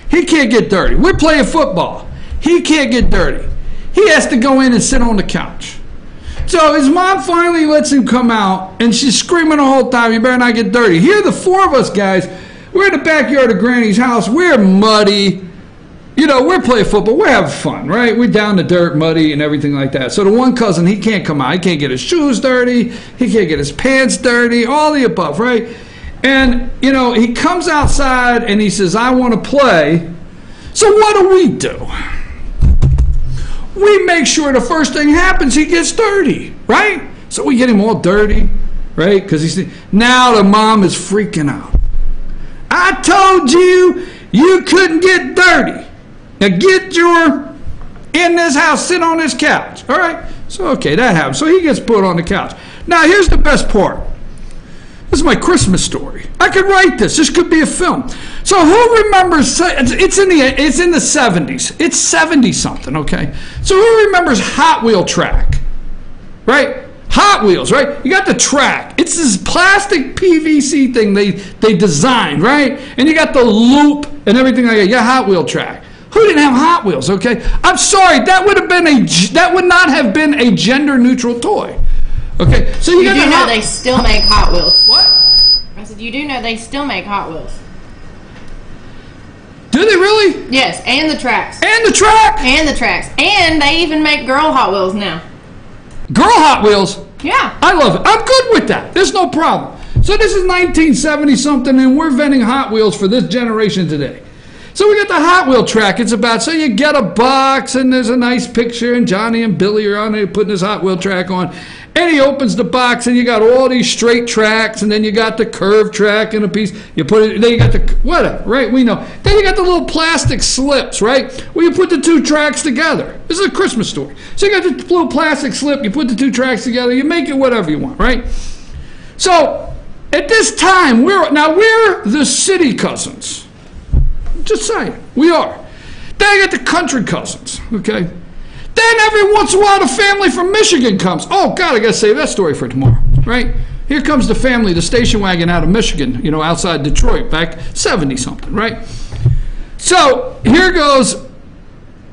He can't get dirty. We're playing football. He can't get dirty. He has to go in and sit on the couch. So his mom finally lets him come out, and she's screaming the whole time, you better not get dirty. Here are the four of us guys. We're in the backyard of Granny's house. We're muddy. You know, we're playing football. We're having fun, right? We're down the dirt, muddy, and everything like that. So the one cousin, he can't come out. He can't get his shoes dirty. He can't get his pants dirty, all the above, right? And, you know, he comes outside, and he says, I want to play. So what do? We make sure the first thing happens, he gets dirty, right? So we get him all dirty, right? Because now the mom is freaking out. I told you you couldn't get dirty. Now get in this house, sit on this couch. All right? So, okay, that happens. So he gets put on the couch. Now, here's the best part. This is my Christmas story. I could write this. This could be a film. So who remembers, it's in the 70s. It's 70-something, okay? So who remembers Hot Wheel track? Right? Hot Wheels, right? You got the track. It's this plastic PVC thing they designed, right? And you got the loop and everything like that. Yeah, Hot Wheel track. Who didn't have Hot Wheels, okay? I'm sorry, that would not have been a gender-neutral toy. Okay, so you do know they still make Hot Wheels. What? I said, you do know they still make Hot Wheels. Do they really? Yes, and the tracks. And the track? And the tracks. And they even make girl Hot Wheels now. Girl Hot Wheels? Yeah. I love it. I'm good with that. There's no problem. So this is 1970-something, and we're inventing Hot Wheels for this generation today. So we got the Hot Wheel track. It's about, so you get a box, and there's a nice picture, and Johnny and Billy are on there putting this Hot Wheel track on. And he opens the box, and you got all these straight tracks, and then you got the curved track in a piece. You put it, then you got the, whatever, right? We know. Then you got the little plastic slips, right? Where you put the two tracks together. This is a Christmas story. So you got the little plastic slip, you put the two tracks together, you make it whatever you want, right? So at this time, we're the city cousins. Just saying, we are. Then you got the country cousins, okay? Then every once in a while, the family from Michigan comes. Oh, God, I got to save that story for tomorrow, right? Here comes the family, the station wagon out of Michigan, you know, outside Detroit, back 70-something, right? So here goes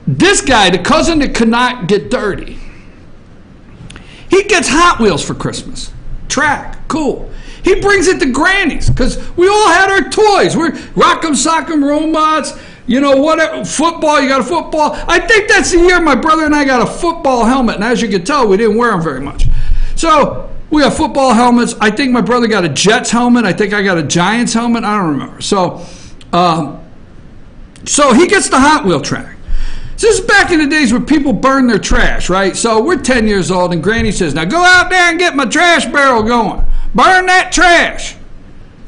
this guy, the cousin that could not get dirty. He gets Hot Wheels for Christmas. Track, cool. He brings it to Granny's because we all had our toys. We're Rock'em Sock'em Robots, You know what? Football, you got a football. I think that's the year my brother and I got a football helmet. And as you can tell, we didn't wear them very much. So we got football helmets. I think my brother got a Jets helmet. I think I got a Giants helmet. I don't remember. So he gets the Hot Wheel track. So this is back in the days where people burn their trash, right? So we're 10 years old, and Granny says, now go out there and get my trash barrel going. Burn that trash.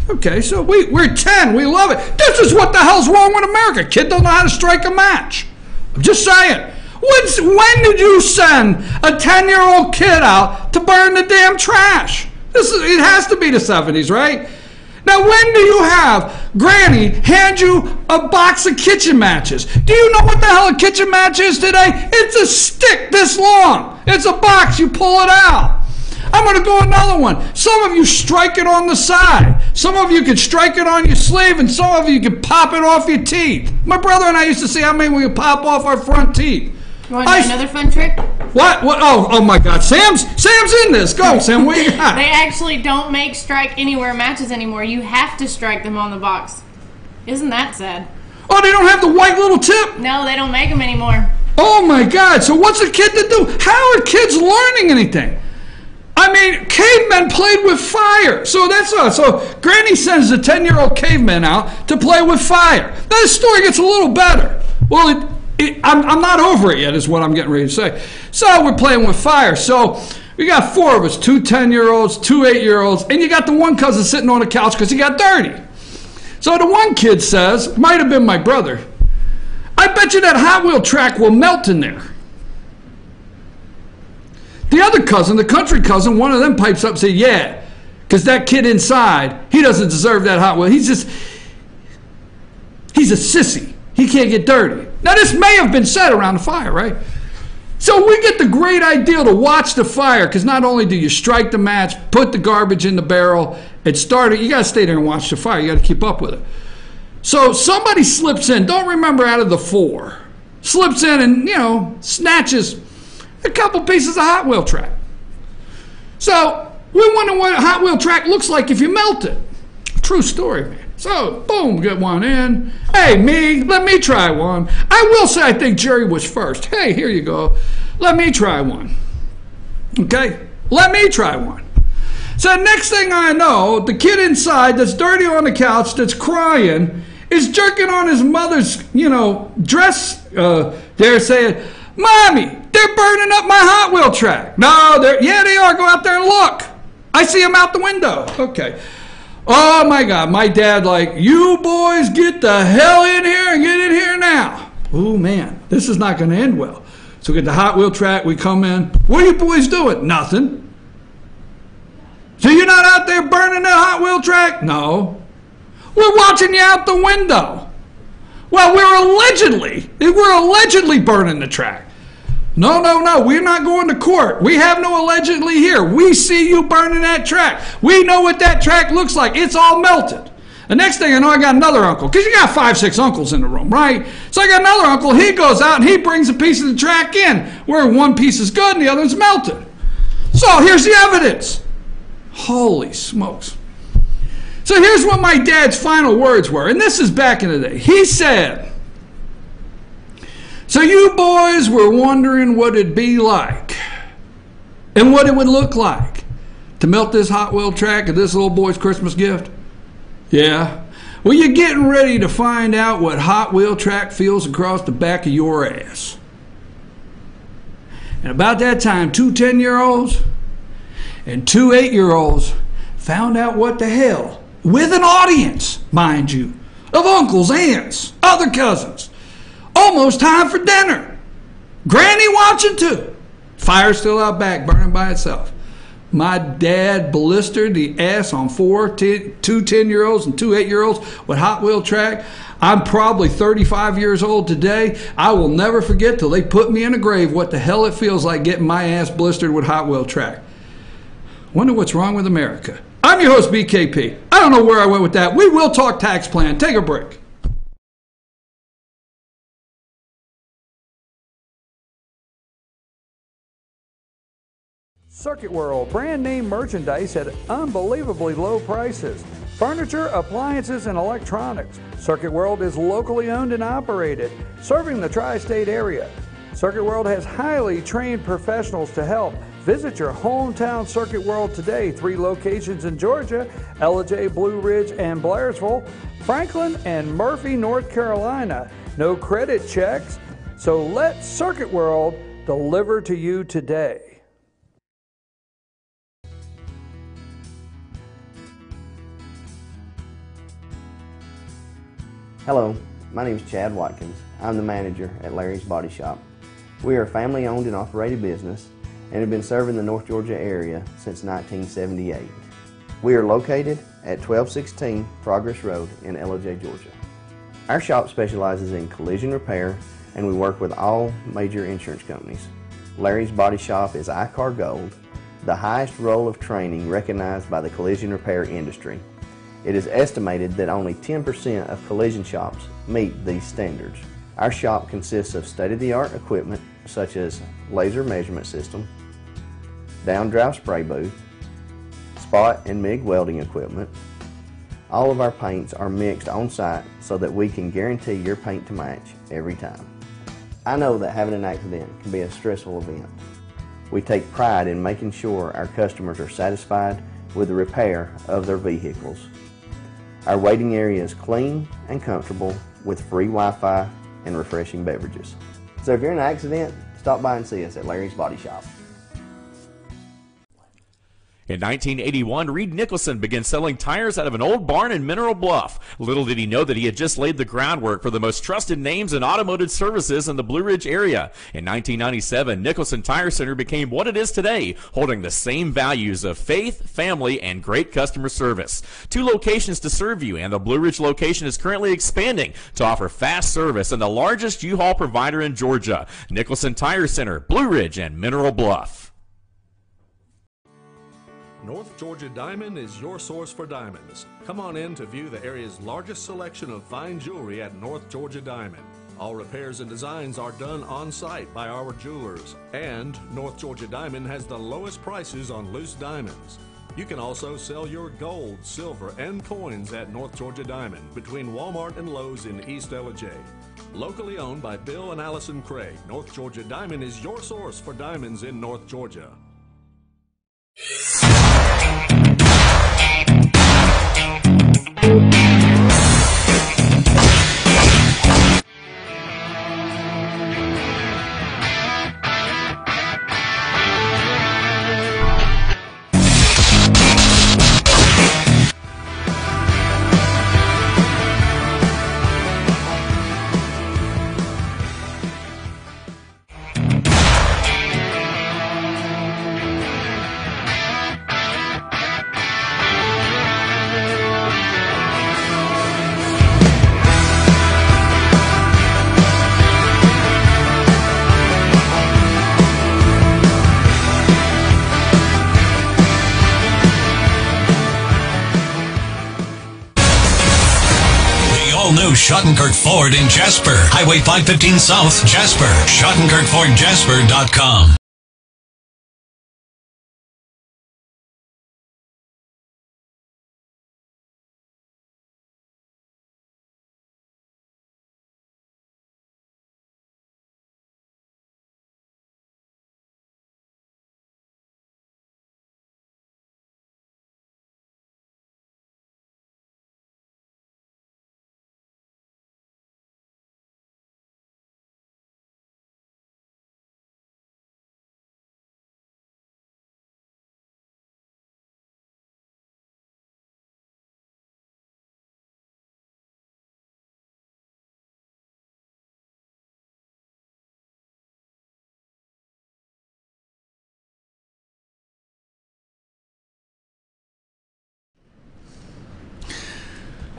Okay, so we're 10. We love it. This is what the hell's wrong with America. Kid don't know how to strike a match. I'm just saying. When did you send a 10-year-old kid out to burn the damn trash? It has to be the 70s, right? Now, when do you have Granny hand you a box of kitchen matches? Do you know what the hell a kitchen match is today? It's a stick this long. It's a box. You pull it out. I'm going to go another one. Some of you strike it on the side. Some of you can strike it on your sleeve, and some of you can pop it off your teeth. My brother and I used to see how many we could pop off our front teeth. You want to do another fun trick? What? Oh my God. Sam's in this. Go, Sam. What you got? They actually don't make strike anywhere matches anymore. You have to strike them on the box. Isn't that sad? Oh, they don't have the white little tip? No, they don't make them anymore. Oh my God. So what's a kid to do? How are kids learning anything? I mean, cavemen played with fire. So that's us. So Granny sends the 10-year-old caveman out to play with fire. Now this story gets a little better. Well, I'm not over it yet is what I'm getting ready to say. So we're playing with fire. So we got 4 of us, 2 10-year-olds, 2 8-year-olds, and you got the one cousin sitting on the couch because he got dirty. So the one kid says, might have been my brother, I bet you that Hot Wheel track will melt in there. The other cousin, the country cousin, one of them pipes up and says, yeah, because that kid inside, he doesn't deserve that Hot Wheel. He's a sissy. He can't get dirty. Now, this may have been said around the fire, right? So we get the great idea to watch the fire, because not only do you strike the match, put the garbage in the barrel, and start it, you got to stay there and watch the fire. You got to keep up with it. So somebody slips in, don't remember out of the 4, slips in and, snatches a couple pieces of Hot Wheel track. So we wonder what a Hot Wheel track looks like if you melt it. True story, man. So, boom, get one in. Hey, let me try one. I will say I think Jerry was first. Hey, here you go. Let me try one. Okay? Let me try one. So next thing I know, the kid inside that's dirty on the couch, that's crying, is jerking on his mother's, dress there saying, Mommy, they're burning up my Hot Wheel track. No, they are. Go out there and look. I see them out the window. Okay. Oh my God, my dad you boys get the hell in here and get in here now. Oh man, this is not going to end well. So we get the Hot Wheel track, we come in. What are you boys doing? Nothing. So you're not out there burning the Hot Wheel track? No. We're watching you out the window. Well, we're allegedly burning the track. No, we're not going to court. We have no allegedly here. We see you burning that track. We know what that track looks like. It's all melted. The next thing I know, I got another uncle, because you got 5, 6 uncles in the room, right? So I got another uncle. He goes out and he brings a piece of the track in, where one piece is good and the other one's melted. So here's the evidence. Holy smokes. So here's what my dad's final words were, and this is back in the day. He said, so you boys were wondering what it'd be like and what it would look like to melt this Hot Wheel track of this little boy's Christmas gift? Yeah. Well, you're getting ready to find out what Hot Wheel track feels across the back of your ass. And about that time, 2 10-year-olds and 2 8-year-olds found out what the hell, with an audience, mind you, of uncles, aunts, other cousins. Almost time for dinner. Granny watching too. Fire's still out back, burning by itself. My dad blistered the ass on 2 10-year-olds and 2 8-year-olds with Hot Wheel track. I'm probably 35 years old today. I will never forget till they put me in a grave what the hell it feels like getting my ass blistered with Hot Wheel track. Wonder what's wrong with America. I'm your host, BKP. I don't know where I went with that. We will talk tax plan. Take a break. Circuit World, brand name merchandise at unbelievably low prices. furniture, appliances, and electronics. Circuit World is locally owned and operated, serving the tri-state area. Circuit World has highly trained professionals to help. Visit your hometown Circuit World today. 3 locations in Georgia: Ellijay, Blue Ridge, and Blairsville, Franklin, and Murphy, North Carolina. No credit checks, so let Circuit World deliver to you today. Hello, my name is Chad Watkins. I'm the manager at Larry's Body Shop. We are a family-owned and operated business and have been serving the North Georgia area since 1978. We are located at 1216 Progress Road in Ellijay, Georgia. Our shop specializes in collision repair, and we work with all major insurance companies. Larry's Body Shop is ICAR Gold, the highest role of training recognized by the collision repair industry. It is estimated that only 10% of collision shops meet these standards. Our shop consists of state-of-the-art equipment such as laser measurement system, down-drive spray booth, spot and MIG welding equipment. All of our paints are mixed on site so that we can guarantee your paint to match every time. I know that having an accident can be a stressful event. We take pride in making sure our customers are satisfied with the repair of their vehicles. Our waiting area is clean and comfortable with free Wi-Fi and refreshing beverages. So if you're in an accident, stop by and see us at Larry's Body Shop. In 1981, Reed Nicholson began selling tires out of an old barn in Mineral Bluff. Little did he know that he had just laid the groundwork for the most trusted names in automotive services in the Blue Ridge area. In 1997, Nicholson Tire Center became what it is today, holding the same values of faith, family, and great customer service. 2 locations to serve you, and the Blue Ridge location is currently expanding to offer fast service and the largest U-Haul provider in Georgia. Nicholson Tire Center, Blue Ridge, and Mineral Bluff. North Georgia Diamond is your source for diamonds. Come on in to view the area's largest selection of fine jewelry at North Georgia Diamond. All repairs and designs are done on site by our jewelers, and North Georgia Diamond has the lowest prices on loose diamonds. You can also sell your gold, silver, and coins at North Georgia Diamond between Walmart and Lowe's in East Ellijay. Locally owned by Bill and Allison Craig, North Georgia Diamond is your source for diamonds in North Georgia. Schottenkirk Ford in Jasper. Highway 515 South, Jasper. SchottenkirkFordJasper.com.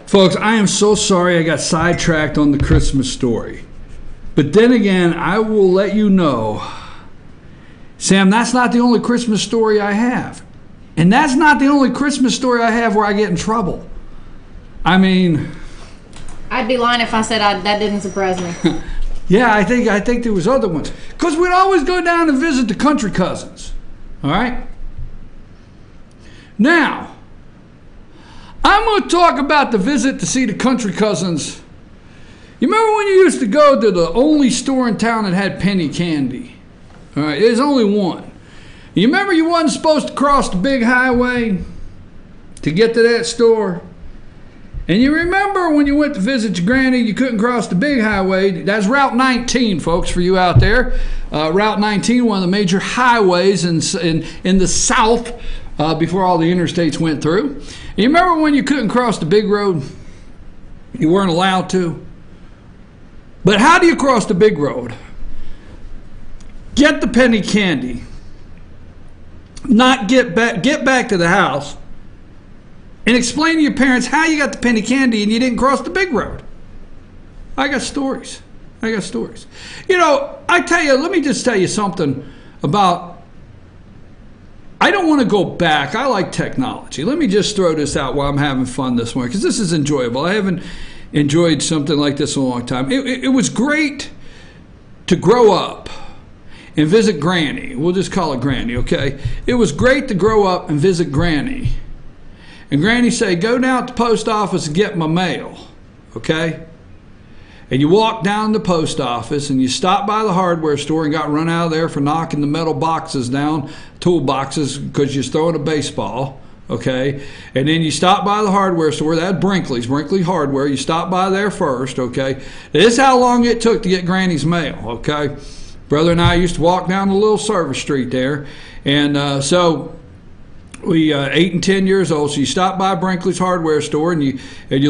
Folks, I am so sorry I got sidetracked on the Christmas story. But then again, I will let you know, Sam, that's not the only Christmas story I have. And that's not the only Christmas story I have where I get in trouble. I mean... I'd be lying if I said that didn't surprise me. Yeah, I think there was other ones. Because we'd always go down and visit the country cousins. All right? Now, I'm going to talk about the visit to see the country cousins. You remember when you used to go to the only store in town that had penny candy? All right, there's only one. You remember you wasn't supposed to cross the big highway to get to that store? And you remember when you went to visit your granny, you couldn't cross the big highway. That's Route 19, folks, for you out there. Route 19, one of the major highways in the South before all the interstates went through. You remember when you couldn't cross the big road? You weren't allowed to. But how do you cross the big road? Get the penny candy. Not get back to the house and explain to your parents how you got the penny candy and you didn't cross the big road. I got stories. You know, I tell you, let me just tell you something about, I don't want to go back. I like technology. Let me just throw this out while I'm having fun this morning, because this is enjoyable. I haven't enjoyed something like this in a long time. It was great to grow up and visit Granny. We'll just call it Granny, okay? It was great to grow up and visit Granny. And Granny say, go down to the post office and get my mail, okay? And you walk down the post office and you stop by the hardware store and got run out of there for knocking the metal boxes down, tool boxes, because you're throwing a baseball, okay? And then you stop by the hardware store, that's Brinkley Hardware. You stop by there first, okay? This is how long it took to get Granny's mail, okay? Brother and I used to walk down the little service street there, and so we 8 and 10 years old. So you stop by Brinkley's hardware store and you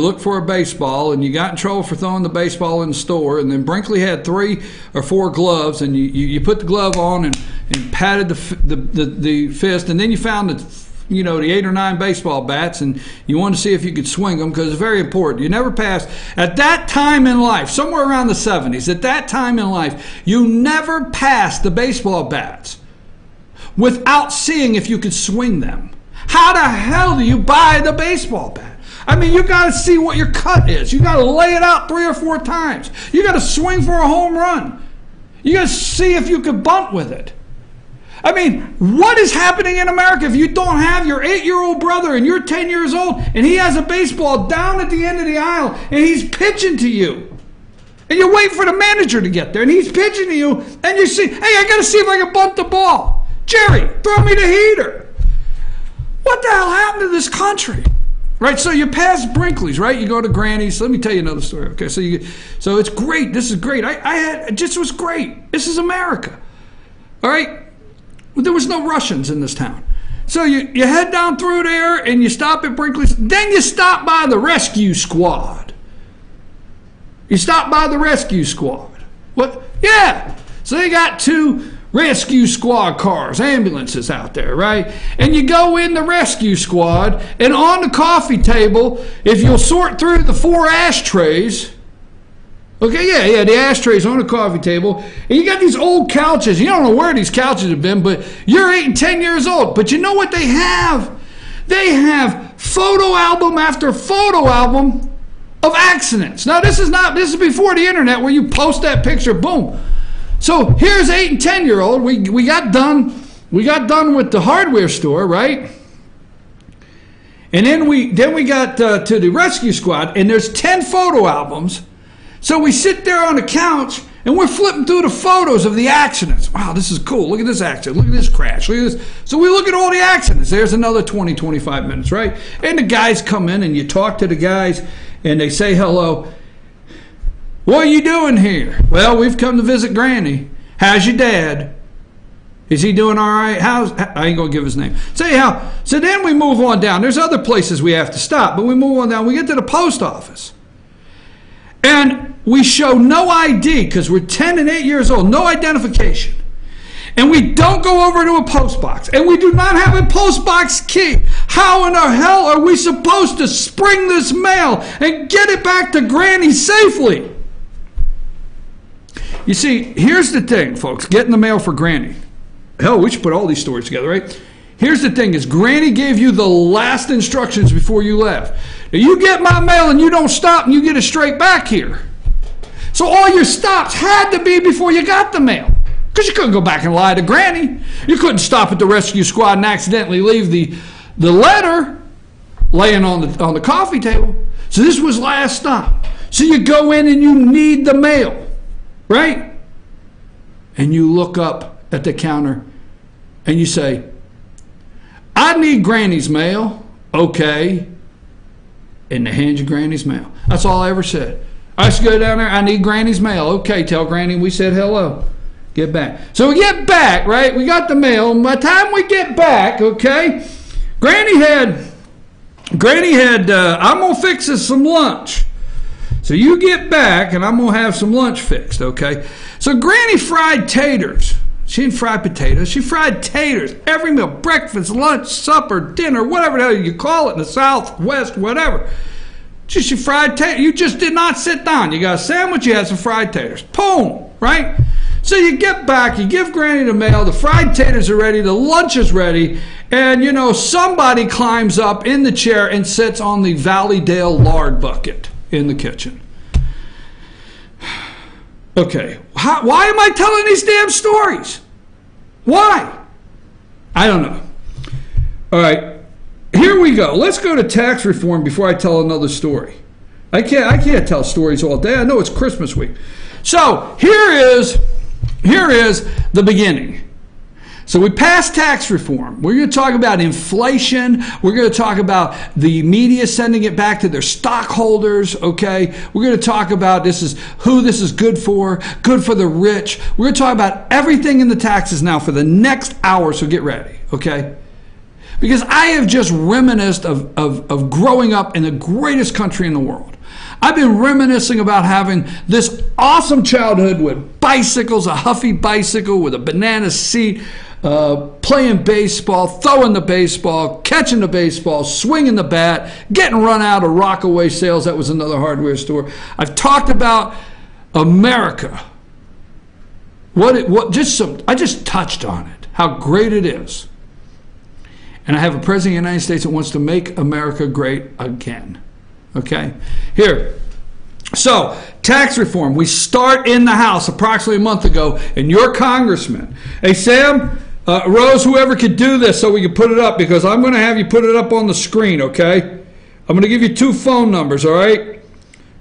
look for a baseball, and you got in trouble for throwing the baseball in the store. And then Brinkley had 3 or 4 gloves, and you put the glove on and patted the fist, and then you found the 8 or 9 baseball bats, and you wanted to see if you could swing them, because it's very important. You never passed at that time in life, somewhere around the 70s. At that time in life, you never passed the baseball bats without seeing if you could swing them. How the hell do you buy the baseball bat? I mean, you got to see what your cut is. You got to lay it out 3 or 4 times. You got to swing for a home run. You got to see if you could bunt with it. I mean, what is happening in America if you don't have your 8-year-old brother and you're 10 years old and he has a baseball down at the end of the aisle and he's pitching to you? And you're waiting for the manager to get there and he's pitching to you and you see, hey, I got to see if I can bunt the ball. Jerry, throw me the heater. What the hell happened to this country? Right, so you pass Brinkley's, right? You go to Granny's. Let me tell you another story. Okay, so it's great. This is great. It just was great. This is America. All right? There was no Russians in this town. So you head down through there and you stop at Brinkley's. Then you stop by the rescue squad. You stop by the rescue squad. What? Yeah. So they got 2 rescue squad cars, ambulances out there, right? And you go in the rescue squad, and on the coffee table, if you'll sort through the 4 ashtrays, okay, yeah, the ashtrays on the coffee table, and you got these old couches. You don't know where these couches have been, but you're 8 and 10 years old. But you know what they have? They have photo album after photo album of accidents. Now, this is before the internet where you post that picture, boom. So here's 8 and 10-year-old. We got done with the hardware store, right? And then we got to the rescue squad, and there's 10 photo albums. So we sit there on the couch and we're flipping through the photos of the accidents. Wow, this is cool. Look at this accident. Look at this crash. Look at this. So we look at all the accidents. There's another 20, 25 minutes, right? And the guys come in and you talk to the guys and they say hello. What are you doing here? Well, we've come to visit Granny. How's your dad? Is he doing all right? I ain't going to give his name. So then we move on down. There's other places we have to stop, but we move on down. We get to the post office. And we show no ID because we're 10 and 8 years old, no identification. And we don't go over to a post box. And we do not have a post box key. How in the hell are we supposed to spring this mail and get it back to Granny safely? You see, here's the thing, folks, getting the mail for Granny. Hell, we should put all these stories together, right? Here's the thing is Granny gave you the last instructions before you left. Now, you get my mail and you don't stop and you get it straight back here. So all your stops had to be before you got the mail. Because you couldn't go back and lie to Granny. You couldn't stop at the rescue squad and accidentally leave the letter. laying on the coffee table. So this was last stop. So you go in and you need the mail, right? And you look up at the counter and you say, I need Granny's mail. Okay. And they hand you Granny's mail. That's all I ever said. I used to go down there, I need Granny's mail. Okay, tell Granny we said hello. Get back. So we get back, right? We got the mail. And by the time we get back, okay, Granny had, I'm going to fix us some lunch. So you get back and I'm going to have some lunch fixed, okay? So Granny fried taters. She didn't fry potatoes. She fried taters. Every meal, breakfast, lunch, supper, dinner, whatever the hell you call it in the South, West, whatever. She fried taters. You just did not sit down. You got a sandwich, you had some fried taters. Boom, right? So you get back, you give Granny the mail, the fried taters are ready, the lunch is ready, and you know, somebody climbs up in the chair and sits on the Valleydale lard bucket in the kitchen. Okay, why am I telling these damn stories? Why? I don't know. All right, here we go. Let's go to tax reform before I tell another story. I can't tell stories all day. I know it's Christmas week. So here is the beginning. So we passed tax reform. We're going to talk about inflation. We're going to talk about the media sending it back to their stockholders, okay? We're going to talk about who this is good for the rich. We're going to talk about everything in the taxes now for the next hour, so get ready, okay? Because I have just reminisced of growing up in the greatest country in the world. I've been reminiscing about having this awesome childhood with bicycles, a Huffy bicycle with a banana seat, playing baseball, throwing the baseball, catching the baseball, swinging the bat, getting run out of Rockaway Sales. That was another hardware store. I've talked about America. I just touched on it, how great it is. And I have a president of the United States that wants to make America great again. Okay? Here. So, tax reform. We start in the House approximately a month ago, and your congressman. Hey, Sam, Rose, whoever could do this so we can put it up, because I'm going to have you put it up on the screen, okay? I'm going to give you 2 phone numbers, all right?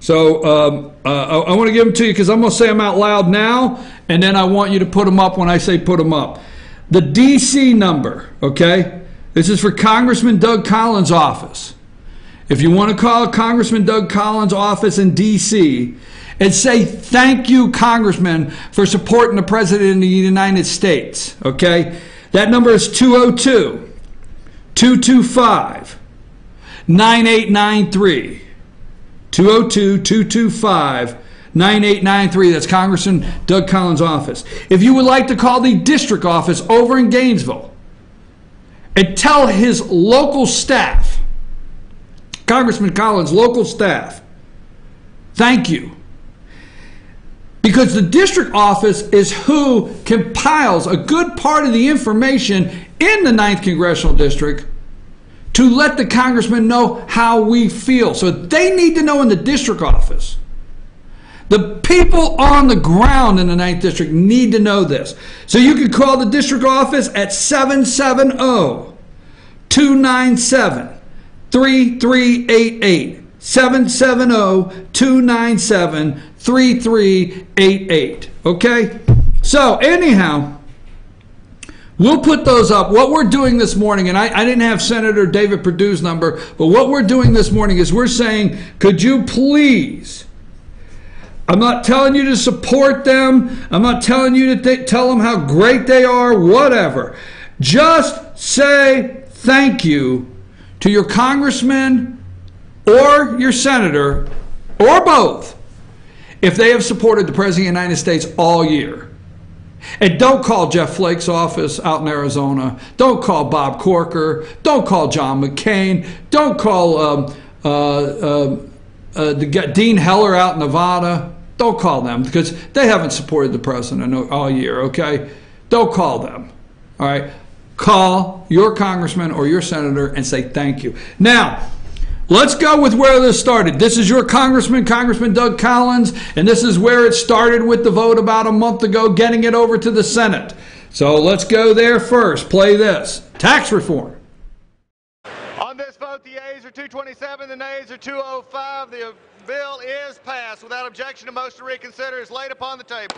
So, I want to give them to you because I'm going to say them out loud now, and then I want you to put them up when I say put them up. The D.C. number, okay? This is for Congressman Doug Collins' office. If you want to call Congressman Doug Collins' office in D.C. and say thank you, Congressman, for supporting the President of the United States, okay? That number is 202-225-9893. 202-225-9893. That's Congressman Doug Collins' office. If you would like to call the district office over in Gainesville and tell his local staff, Congressman Collins' local staff, thank you. Because the district office is who compiles a good part of the information in the 9th Congressional District to let the congressman know how we feel. So they need to know in the district office. The people on the ground in the 9th District need to know this. So you can call the district office at 770-297-3388. 770-297-3388. Okay? So, anyhow, we'll put those up. What we're doing this morning, and I didn't have Senator David Perdue's number, but what we're doing this morning is we're saying, could you please, I'm not telling you to support them. I'm not telling you to tell them how great they are, whatever. Just say thank you to your congressman or your senator, or both, if they have supported the President of the United States all year. And don't call Jeff Flake's office out in Arizona. Don't call Bob Corker. Don't call John McCain. Don't call Dean Heller out in Nevada. Don't call them, because they haven't supported the president all year, okay? Don't call them, all right? Call your congressman or your senator and say thank you. Now, let's go with where this started. This is your congressman, Congressman Doug Collins, and this is where it started with the vote about a month ago, getting it over to the Senate. So let's go there first. Play this. Tax reform. On this vote, the ayes are 227, the nays are 205. The bill is passed. Without objection, a motion to reconsider is laid upon the table.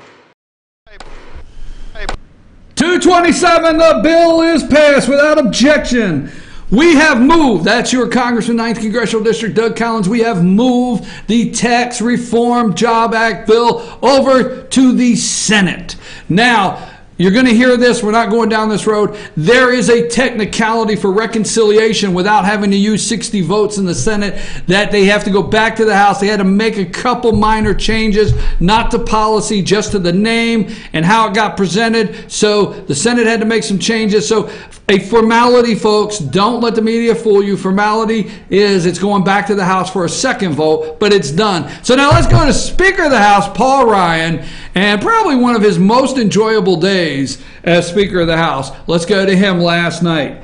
227, the bill is passed without objection. We have moved, that's your Congressman, 9th Congressional District, Doug Collins, we have moved the Tax Reform Job Act bill over to the Senate. Now, you're going to hear this. We're not going down this road. There is a technicality for reconciliation without having to use 60 votes in the Senate that they have to go back to the House. They had to make a couple minor changes, not to policy, just to the name and how it got presented. So the Senate had to make some changes. So a formality, folks. Don't let the media fool you. Formality is it's going back to the House for a second vote, but it's done. So now let's go to Speaker of the House, Paul Ryan, and probably one of his most enjoyable days as Speaker of the House. Let's go to him last night.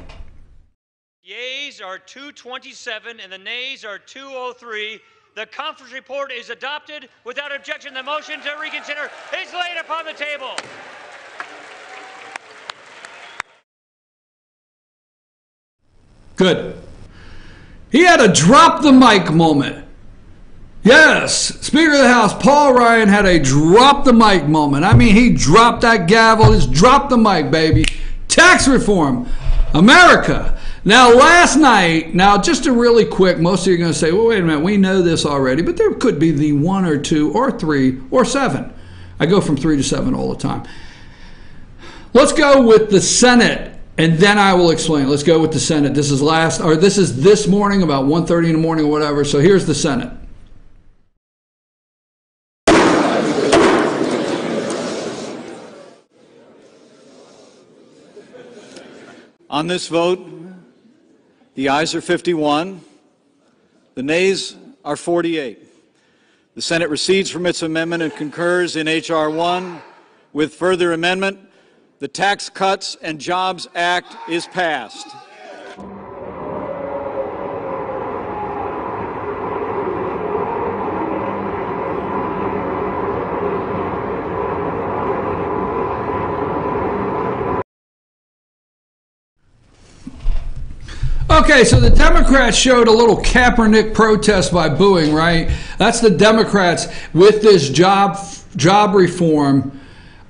Yeas are 227 and the nays are 203. The conference report is adopted without objection. The motion to reconsider is laid upon the table. Good. He had a drop the mic moment. Yes, Speaker of the House, Paul Ryan had a drop the mic moment. I mean, he dropped that gavel, just dropped the mic, baby. Tax reform, America. Now, last night, now just a really quick, most of you are going to say, well, wait a minute, we know this already, but there could be the 1 or 2 or 3 or 7. I go from 3 to 7 all the time. Let's go with the Senate. And then I will explain. Let's go with the Senate. This is this morning, about 1:30 in the morning or whatever. So here's the Senate. On this vote, the ayes are 51, the nays are 48. The Senate recedes from its amendment and concurs in H.R. 1 with further amendment. The Tax Cuts and Jobs Act is passed. Okay, so the Democrats showed a little Kaepernick protest by booing, right? That's the Democrats with this job reform.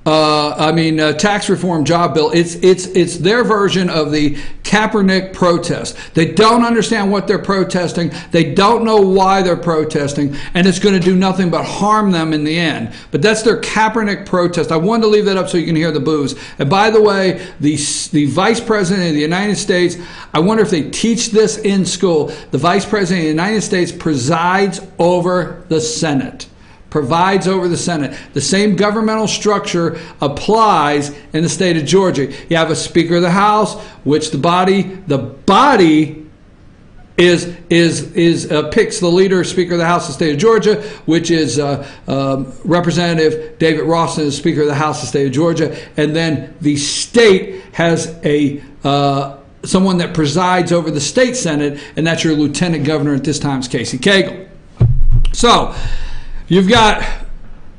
Tax reform job bill. It's their version of the Kaepernick protest. They don't understand what they're protesting. They don't know why they're protesting, and it's going to do nothing but harm them in the end. But that's their Kaepernick protest. I wanted to leave that up so you can hear the boos. And by the way, the Vice President of the United States, I wonder if they teach this in school. The Vice President of the United States presides over the Senate. Provides over the Senate. The same governmental structure applies in the state of Georgia. You have a Speaker of the House, which the body picks the leader, Speaker of the House of the state of Georgia, which is Representative David Ralston, is Speaker of the House of the state of Georgia, and then the state has a someone that presides over the state Senate, and that's your Lieutenant Governor. At this time, is Casey Cagle. So you've got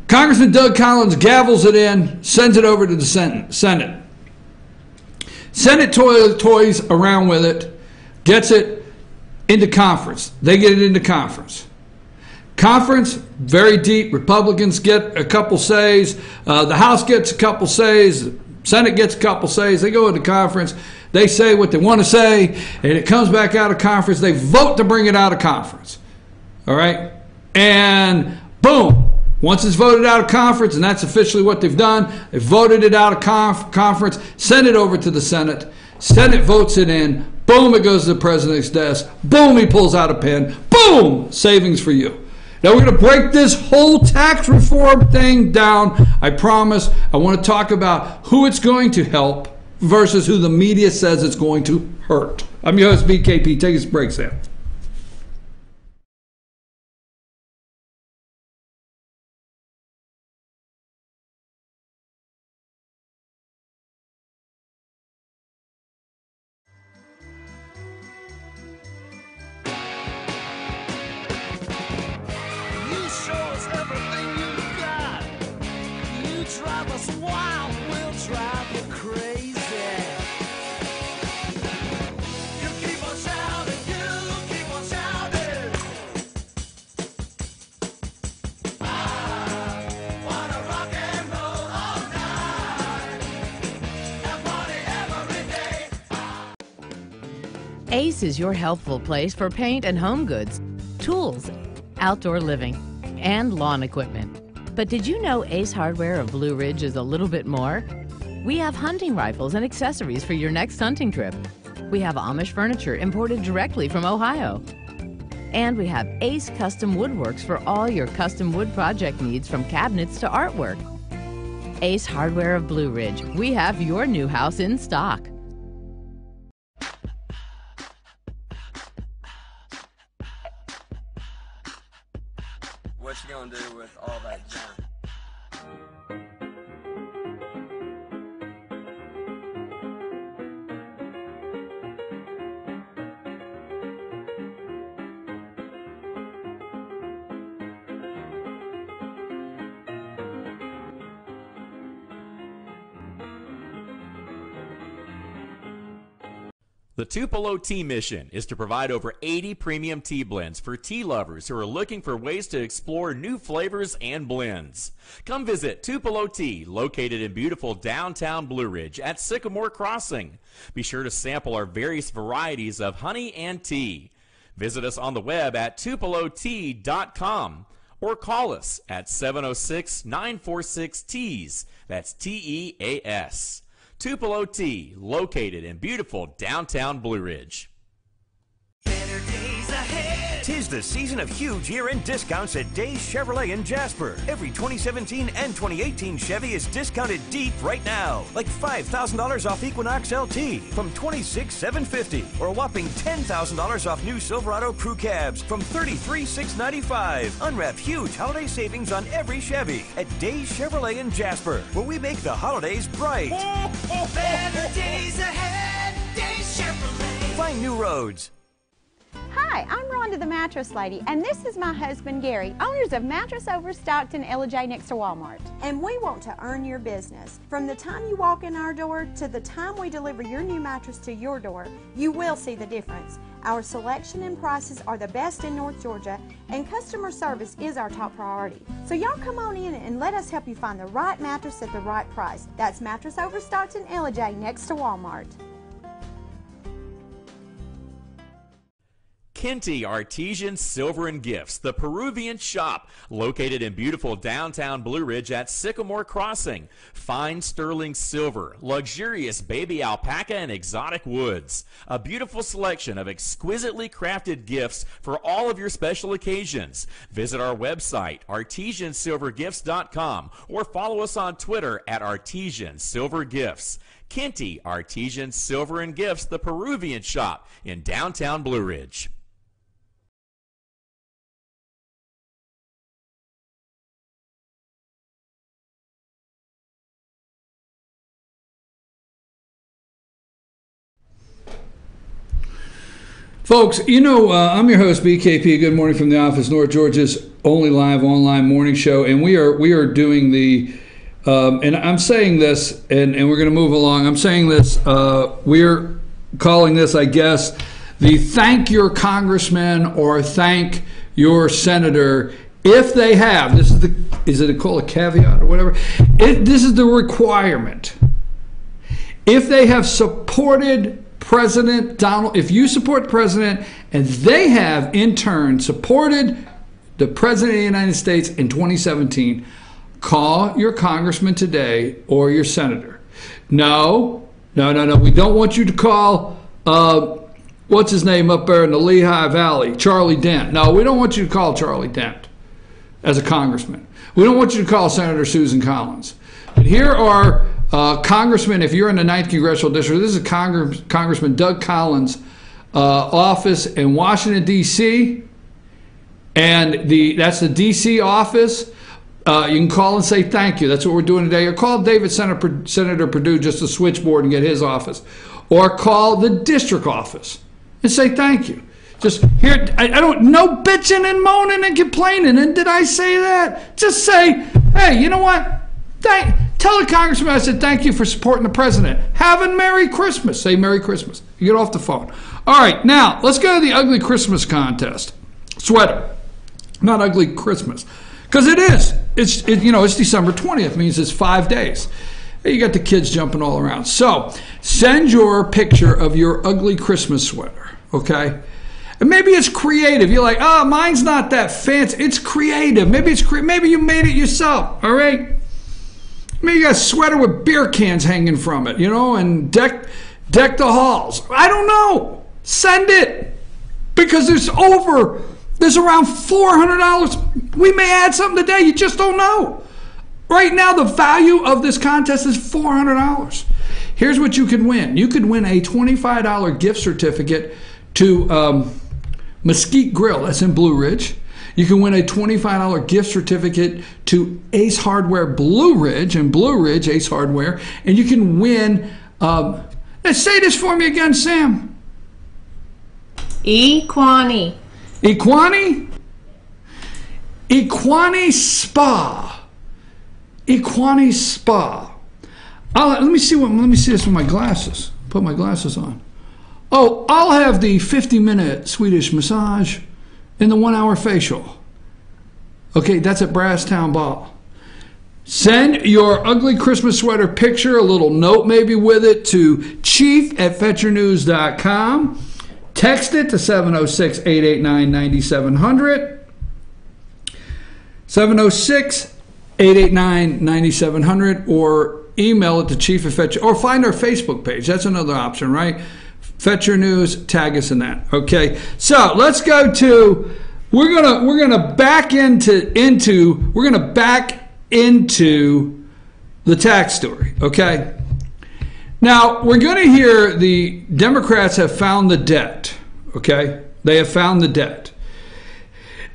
Congressman Doug Collins gavels it in, sends it over to the Senate. Senate toys around with it, gets it into conference. They get it into conference. Conference, very deep. Republicans get a couple says. The House gets a couple says. Senate gets a couple says. They go into conference. They say what they want to say, and it comes back out of conference. They vote to bring it out of conference. All right? And boom, once it's voted out of conference, and that's officially what they've done, they voted it out of conference, sent it over to the Senate. Senate votes it in. Boom, it goes to the president's desk. Boom, he pulls out a pen. Boom, savings for you. Now we're going to break this whole tax reform thing down. I promise. I want to talk about who it's going to help versus who the media says it's going to hurt. I'm your host, BKP. Take us a break, Sam. You keep on shouting, you Ace is your helpful place for paint and home goods, tools, outdoor living, and lawn equipment. But did you know Ace Hardware of Blue Ridge is a little bit more? We have hunting rifles and accessories for your next hunting trip. We have Amish furniture imported directly from Ohio. And we have Ace Custom Woodworks for all your custom wood project needs, from cabinets to artwork. Ace Hardware of Blue Ridge. We have your new house in stock. What you gonna do with all that junk? The Tupelo Tea mission is to provide over 80 premium tea blends for tea lovers who are looking for ways to explore new flavors and blends. Come visit Tupelo Tea, located in beautiful downtown Blue Ridge at Sycamore Crossing. Be sure to sample our various varieties of honey and tea. Visit us on the web at tupelotea.com or call us at 706-946-TEAS. That's TEAS. Tupelo Tea, located in beautiful downtown Blue Ridge. Better days ahead. 'Tis the season of huge year-end discounts at Days Chevrolet in Jasper. Every 2017 and 2018 Chevy is discounted deep right now. Like $5,000 off Equinox LT from $26,750, or a whopping $10,000 off new Silverado Crew Cabs from $33,695. Unwrap huge holiday savings on every Chevy at Days Chevrolet in Jasper, where we make the holidays bright. Better days ahead. Days Chevrolet. Find new roads. Hi, I'm Rhonda the Mattress Lady, and this is my husband Gary, owners of Mattress Overstocked in LJ next to Walmart. And we want to earn your business. From the time you walk in our door to the time we deliver your new mattress to your door, you will see the difference. Our selection and prices are the best in North Georgia, and customer service is our top priority. So y'all come on in and let us help you find the right mattress at the right price. That's Mattress Overstocked in LJ next to Walmart. Kenty Artesian Silver and Gifts, the Peruvian shop, located in beautiful downtown Blue Ridge at Sycamore Crossing. Fine sterling silver, luxurious baby alpaca and exotic woods. A beautiful selection of exquisitely crafted gifts for all of your special occasions. Visit our website, artesiansilvergifts.com, or follow us on Twitter at Artesian Silver Gifts. Kenty Artesian Silver and Gifts, the Peruvian shop in downtown Blue Ridge. Folks, you know, I'm your host, BKP. Good morning from the office, North Georgia's only live online morning show. And we are doing the, and I'm saying this, and we're going to move along. I'm saying this, we're calling this, I guess, the thank your congressman or thank your senator if they have. This is the, is it called a caveat or whatever? This is the requirement. If they have supported President Donald, if you support the president and they have in turn supported the president of the United States in 2017, call your congressman today or your senator. No. We don't want you to call, what's his name up there in the Lehigh Valley, Charlie Dent. No, we don't want you to call Charlie Dent as a congressman. We don't want you to call Senator Susan Collins. But here are Congressman, if you're in the 9th Congressional District, this is Congressman Doug Collins' office in Washington, D.C., and that's the D.C. office. You can call and say thank you. That's what we're doing today. Or call Senator Perdue, just a switchboard, and get his office. Or call the district office and say thank you. Just here, I don't, no bitching and moaning and complaining. And did I say that? Just say, hey, you know what? Tell the congressman I said thank you for supporting the president. Have a Merry Christmas. Say Merry Christmas. You get off the phone. All right, now let's go to the ugly Christmas contest. Sweater, not ugly Christmas, because it is. It's December 20th. Means it's 5 days. You got the kids jumping all around. So send your picture of your ugly Christmas sweater. okay? And maybe it's creative. You're like, oh, mine's not that fancy. It's creative. Maybe maybe you made it yourself, all right? Maybe you got a sweater with beer cans hanging from it, you know, and deck the halls. I don't know. Send it. Because there's around $400. We may add something today. You just don't know. Right now, the value of this contest is $400. Here's what you can win. You could win a $25 gift certificate to Mesquite Grill. That's in Blue Ridge. You can win a $25 gift certificate to Ace Hardware Blue Ridge in Blue Ridge, Ace Hardware. And you can win, say this for me again, Sam. Equani. Equani? Equani Spa. Equani Spa. Let me see this with my glasses. Put my glasses on. Oh, I'll have the 50-minute Swedish massage and the 1-hour facial. Okay, that's at Brasstown Ball. Send your ugly Christmas sweater picture, a little note maybe with it, to chief@fetchernews.com. Text it to 706-889-9700. 706-889-9700, or email it to chief@fetcher, or find our Facebook page. That's another option, right? Fetcher News, tag us in that. Okay, so let's go to. We're gonna back into the tax story. Okay. Now we're going to hear the Democrats have found the debt. Okay, they have found the debt,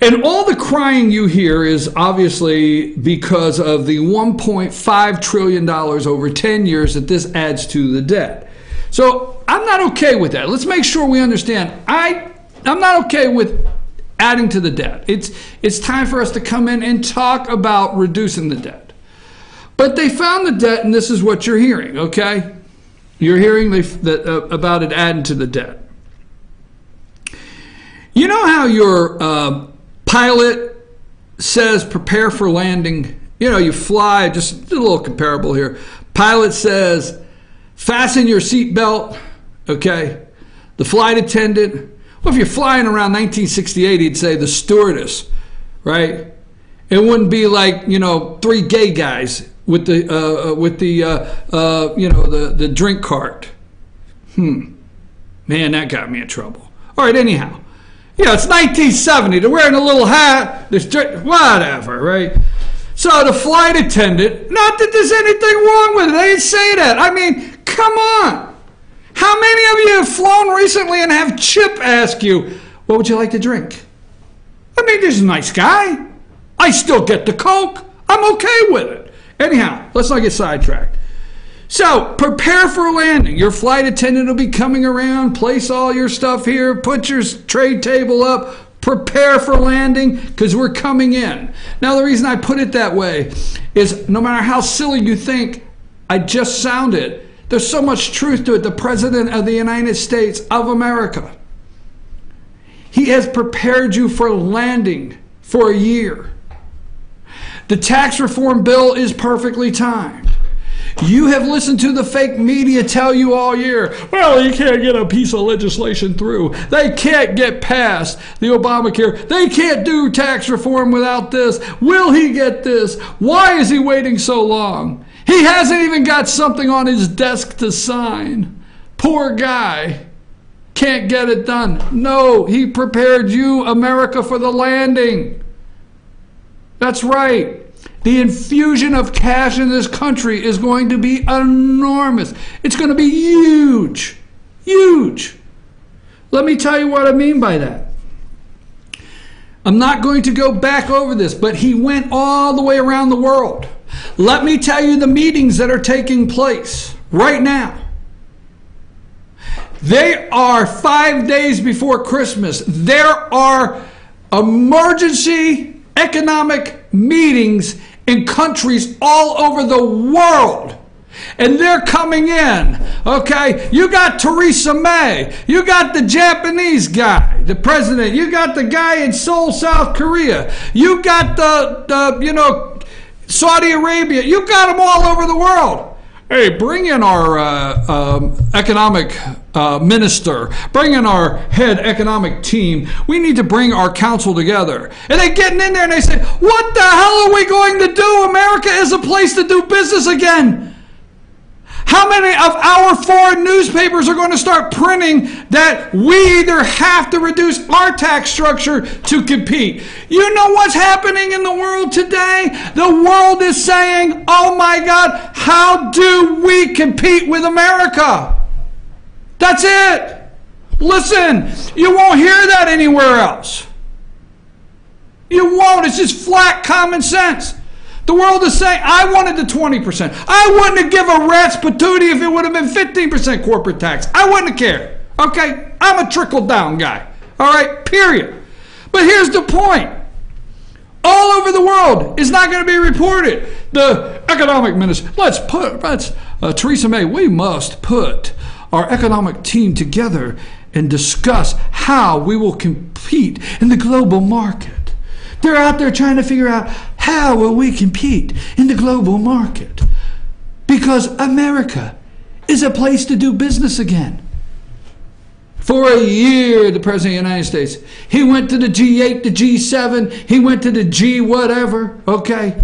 and all the crying you hear is obviously because of the $1.5 trillion over 10 years that this adds to the debt. So I'm not okay with that. Let's make sure we understand. I'm not okay with adding to the debt. It's time for us to come in and talk about reducing the debt. But they found the debt, and this is what you're hearing, okay? You're hearing about it adding to the debt. You know how your pilot says prepare for landing? You know, you fly, just a little comparable here. Pilot says fasten your seatbelt, okay? The flight attendant, well, if you're flying around 1968, he'd say the stewardess, right? It wouldn't be like, you know, 3 gay guys with the drink cart. Man, that got me in trouble. All right, anyhow. Yeah, it's 1970. They're wearing a little hat. Whatever, right? So the flight attendant, not that there's anything wrong with it. They didn't say that. I mean, come on. How many of you have flown recently and have Chip ask you, what would you like to drink? I mean, this is a nice guy. I still get the Coke. I'm okay with it. Anyhow, let's not get sidetracked. So, prepare for landing. Your flight attendant will be coming around, place all your stuff here, put your tray table up, prepare for landing, because we're coming in. Now, the reason I put it that way is no matter how silly you think I just sounded, there's so much truth to it. The President of the United States of America, he has prepared you for landing for a year. The tax reform bill is perfectly timed. You have listened to the fake media tell you all year, well, you can't get a piece of legislation through. They can't get past the Obamacare. They can't do tax reform without this. Will he get this? Why is he waiting so long? He hasn't even got something on his desk to sign. Poor guy. Can't get it done. No, he prepared you, America, for the landing. That's right. The infusion of cash in this country is going to be enormous. It's going to be huge. Huge. Let me tell you what I mean by that. I'm not going to go back over this, but he went all the way around the world. Let me tell you the meetings that are taking place right now. They are 5 days before Christmas. There are emergency economic meetings in countries all over the world. And they're coming in, okay? You got Theresa May. You got the Japanese guy, the president. You got the guy in Seoul, South Korea. You got the Saudi Arabia. You got them all over the world. hey, bring in our economic minister, bring in our head economic team. We need to bring our council together. And they getting in there and they say, what the hell are we going to do? America is a place to do business again. How many of our foreign newspapers are going to start printing that we either have to reduce our tax structure to compete? You know what's happening in the world today? The world is saying, oh my God, how do we compete with America? That's it. Listen, you won't hear that anywhere else. You won't. It's just flat common sense. The world is saying, I wanted the 20%. I wouldn't have given a rat's patootie if it would have been 15% corporate tax. I wouldn't have cared. Okay? I'm a trickle-down guy. All right? Period. But here's the point. All over the world, it's not going to be reported. The economic minister, Theresa May, we must put our economic team together and discuss how we will compete in the global market. They're out there trying to figure out how will we compete in the global market, because America is a place to do business again. For a year, the President of the United States, he went to the G8, the G7, he went to the G whatever, okay?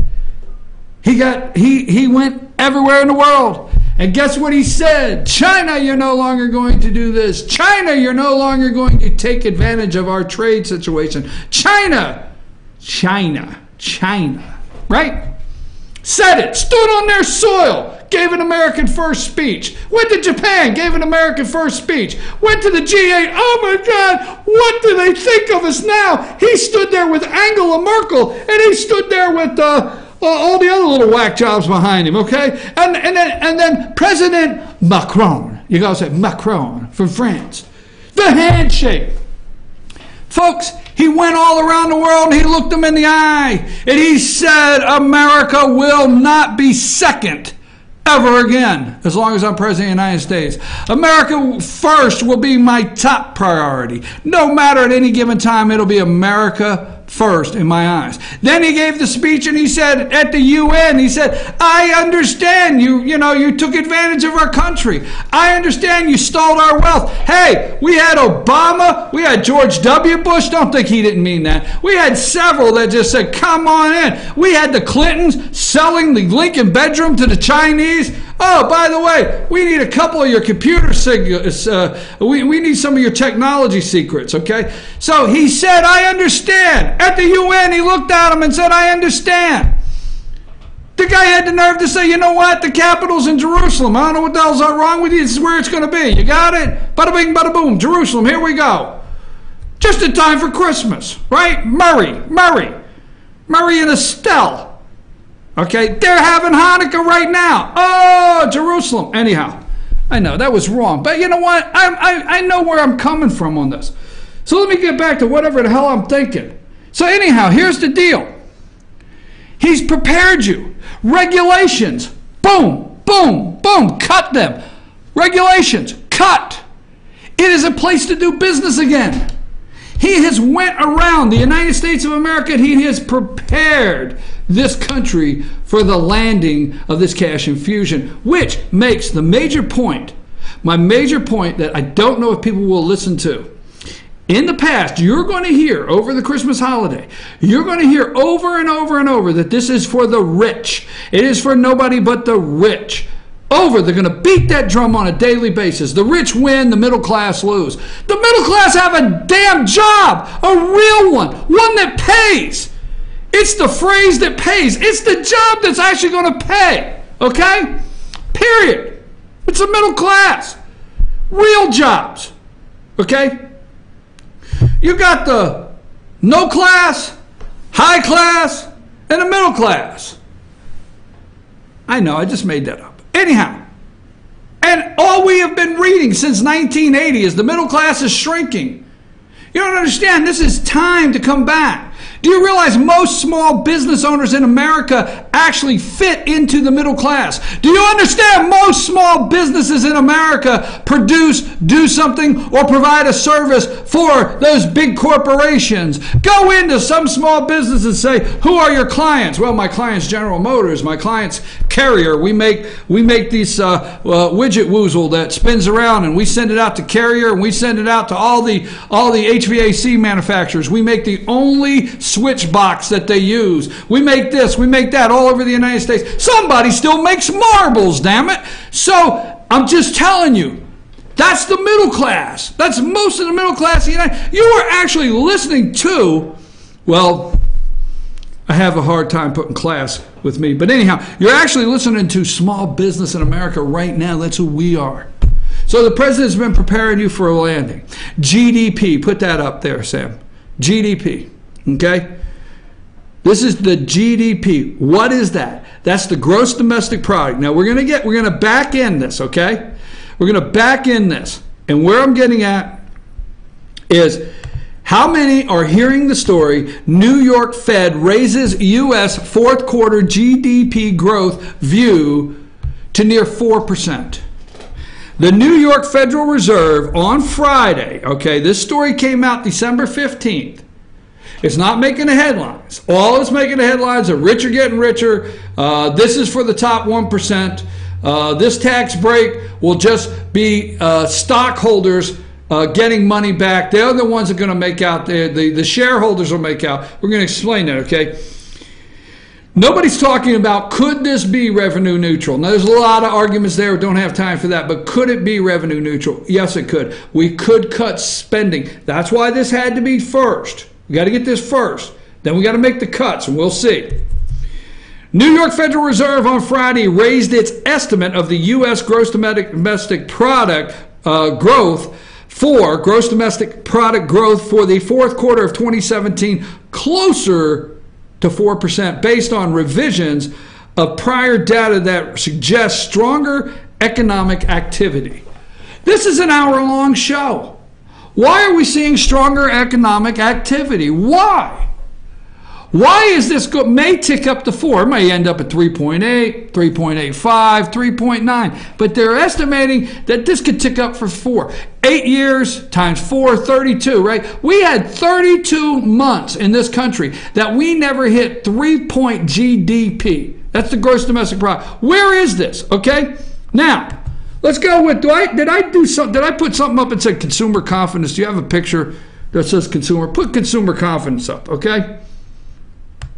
He went everywhere in the world. And guess what he said? China, you're no longer going to do this. China, you're no longer going to take advantage of our trade situation. China, right? Said it, stood on their soil, gave an American first speech. Went to Japan, gave an American first speech. Went to the G8, oh my God, what do they think of us now? He stood there with Angela Merkel, and he stood there with all the other little whack jobs behind him, okay? And then President Macron, you gotta say Macron from France. The handshake. Folks, he went all around the world and he looked them in the eye and he said, America will not be second ever again as long as I'm President of the United States. America first will be my top priority. No matter at any given time, it'll be America first in my eyes. Then he gave the speech and he said at the UN, he said, I understand you took advantage of our country. I understand you stole our wealth. Hey, we had Obama, we had George W. Bush. Don't think he didn't mean that. We had several that just said, come on in. We had the Clintons selling the Lincoln bedroom to the Chinese. Oh, by the way, we need a couple of your computer secrets. We need some of your technology secrets, okay? So he said, I understand. At the UN, he looked at him and said, I understand. The guy had the nerve to say, you know what? The capital's in Jerusalem. I don't know what the hell's wrong with you. This is where it's going to be. You got it? Bada bing, bada boom. Jerusalem, here we go. Just in time for Christmas, right? Murray and Estelle. Okay, they're having Hanukkah right now. Oh, Jerusalem. Anyhow, I know that was wrong, but you know what? I know where I'm coming from on this. So let me get back to whatever the hell I'm thinking. So anyhow, here's the deal. He's prepared you. Regulations. Boom, boom, boom. Cut them. Regulations. Cut. It is a place to do business again. He has went around the United States of America and he has prepared this country for the landing of this cash infusion, which makes the major point, my major point that I don't know if people will listen to. In the past, you're going to hear over the Christmas holiday, you're going to hear over and over and over that this is for the rich. It is for nobody but the rich. They're going to beat that drum on a daily basis. The rich win, the middle class lose. The middle class have a damn job, a real one that pays. It's the phrase that pays. It's the job that's actually going to pay, okay? Period. It's the middle class. Real jobs, okay? You got the no class, high class, and the middle class. I know, I just made that up. Anyhow, and all we have been reading since 1980 is the middle class is shrinking. You don't understand, this is time to come back. Do you realize most small business owners in America actually fit into the middle class? Do you understand most small businesses in America produce, do something, or provide a service for those big corporations? Go into some small business and say, who are your clients? Well, my client's General Motors, my client's Carrier. We make these widget woozle that spins around, and we send it out to Carrier, and we send it out to all the HVAC manufacturers. We make the only switch box that they use. We make this, we make that all over the United States. Somebody still makes marbles, damn it. So I'm just telling you, that's the middle class. That's most of the middle class. You are actually listening to, well, I have a hard time putting class with me. But anyhow, you're actually listening to small business in America right now. That's who we are. So the president's been preparing you for a landing. GDP, put that up there, Sam. GDP, okay? This is the GDP. What is that? That's the gross domestic product. Now we're gonna back in this, okay? We're gonna back in this. And where I'm getting at is, how many are hearing the story, New York Fed raises U.S. fourth quarter GDP growth view to near 4%? The New York Federal Reserve on Friday, okay, this story came out December 15th. It's not making the headlines. All it's making the headlines are rich are getting richer. This is for the top 1%. This tax break will just be stockholders getting money back. They're the ones that are going to make out. The shareholders will make out. We're going to explain that, okay? Nobody's talking about, could this be revenue neutral? Now, there's a lot of arguments there. We don't have time for that. But could it be revenue neutral? Yes, it could. We could cut spending. That's why this had to be first. We got to get this first. Then we got to make the cuts, and we'll see. New York Federal Reserve on Friday raised its estimate of the U.S. gross domestic product growth for gross domestic product growth for the fourth quarter of 2017 closer to 4% based on revisions of prior data that suggests stronger economic activity. This is an hour-long show. Why are we seeing stronger economic activity? Why? Why is this may tick up to 4? It may end up at 3.8, 3.85, 3.9. But they're estimating that this could tick up for 4. 8 years times 4, 32, right? We had 32 months in this country that we never hit 3-point GDP. That's the gross domestic product. Where is this? Okay? Now, let's go with, did I put something up and said consumer confidence? Do you have a picture that says consumer? Put consumer confidence up, okay?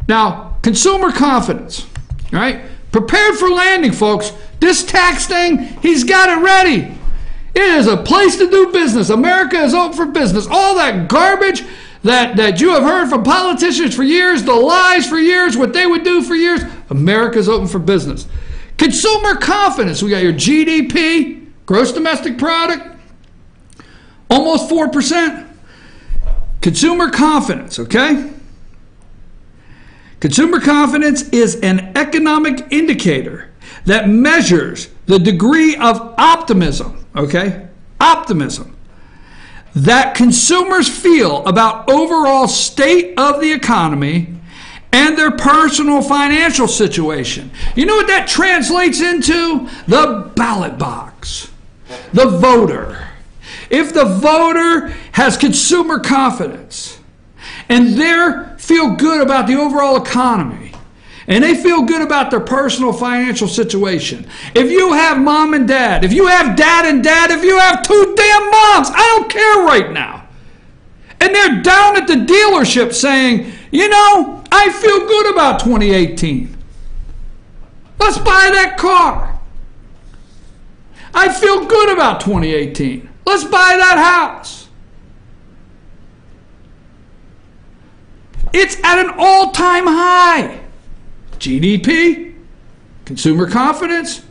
Now, consumer confidence, all right? Prepared for landing, folks. This tax thing, he's got it ready. It is a place to do business. America is open for business. All that garbage that you have heard from politicians for years, the lies for years, what they would do for years, America's open for business. Consumer confidence. We got your GDP, gross domestic product, almost 4%. Consumer confidence, okay? Consumer confidence is an economic indicator that measures the degree of optimism, okay? Optimism that consumers feel about overall state of the economy and their personal financial situation. You know what that translates into? The ballot box, the voter. If the voter has consumer confidence and they feel good about the overall economy, and they feel good about their personal financial situation. If you have mom and dad, if you have dad and dad, if you have 2 damn moms, I don't care right now. And they're down at the dealership saying, you know, I feel good about 2018. Let's buy that car. I feel good about 2018. Let's buy that house. It's at an all-time high. GDP, consumer confidence,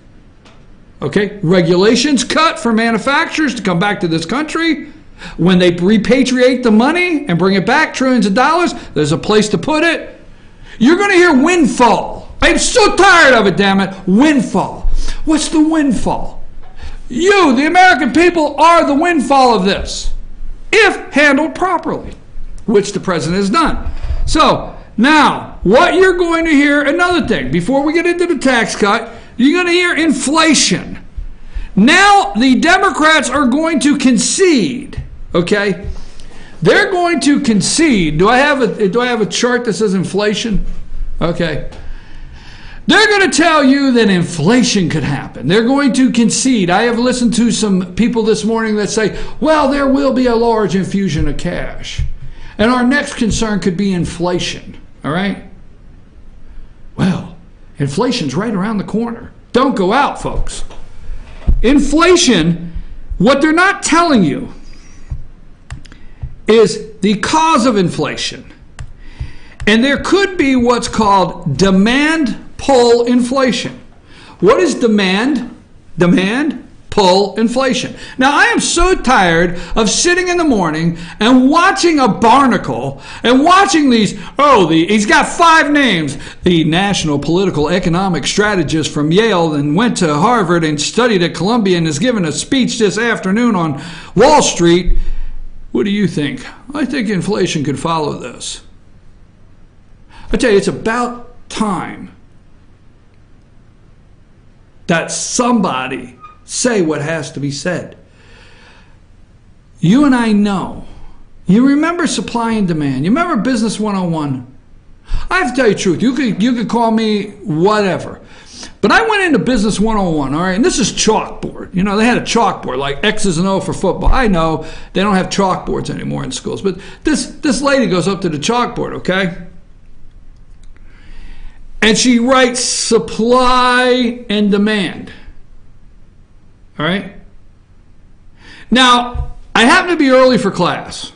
okay, regulations cut for manufacturers to come back to this country. When they repatriate the money and bring it back, trillions of dollars, there's a place to put it. You're going to hear windfall. I'm so tired of it, damn it. Windfall. What's the windfall? You, the American people, are the windfall of this, if handled properly, which the president has done. So now what you're going to hear, another thing, before we get into the tax cut, you're going to hear inflation. Now the Democrats are going to concede, okay? They're going to concede. Do I have a chart that says inflation? Okay. They're going to tell you that inflation could happen. They're going to concede. I have listened to some people this morning that say, well, there will be a large infusion of cash. And our next concern could be inflation. All right? Well, inflation's right around the corner. Don't go out, folks. Inflation, what they're not telling you is the cause of inflation. And there could be what's called demand pull inflation. What is demand? Demand pull inflation. Now, I am so tired of sitting in the morning and watching a barnacle and watching these, he's got 5 names. The national political economic strategist from Yale and went to Harvard and studied at Columbia and is giving a speech this afternoon on Wall Street. What do you think? I think inflation could follow this. I tell you, it's about time that somebody say what has to be said. You and I know. You remember supply and demand. You remember Business 101? I have to tell you the truth. You could call me whatever. But I went into Business 101, all right, and this is chalkboard. You know, they had a chalkboard like X's and O for football. I know they don't have chalkboards anymore in schools, but this lady goes up to the chalkboard, okay? And she writes supply and demand. All right? Now, I happen to be early for class.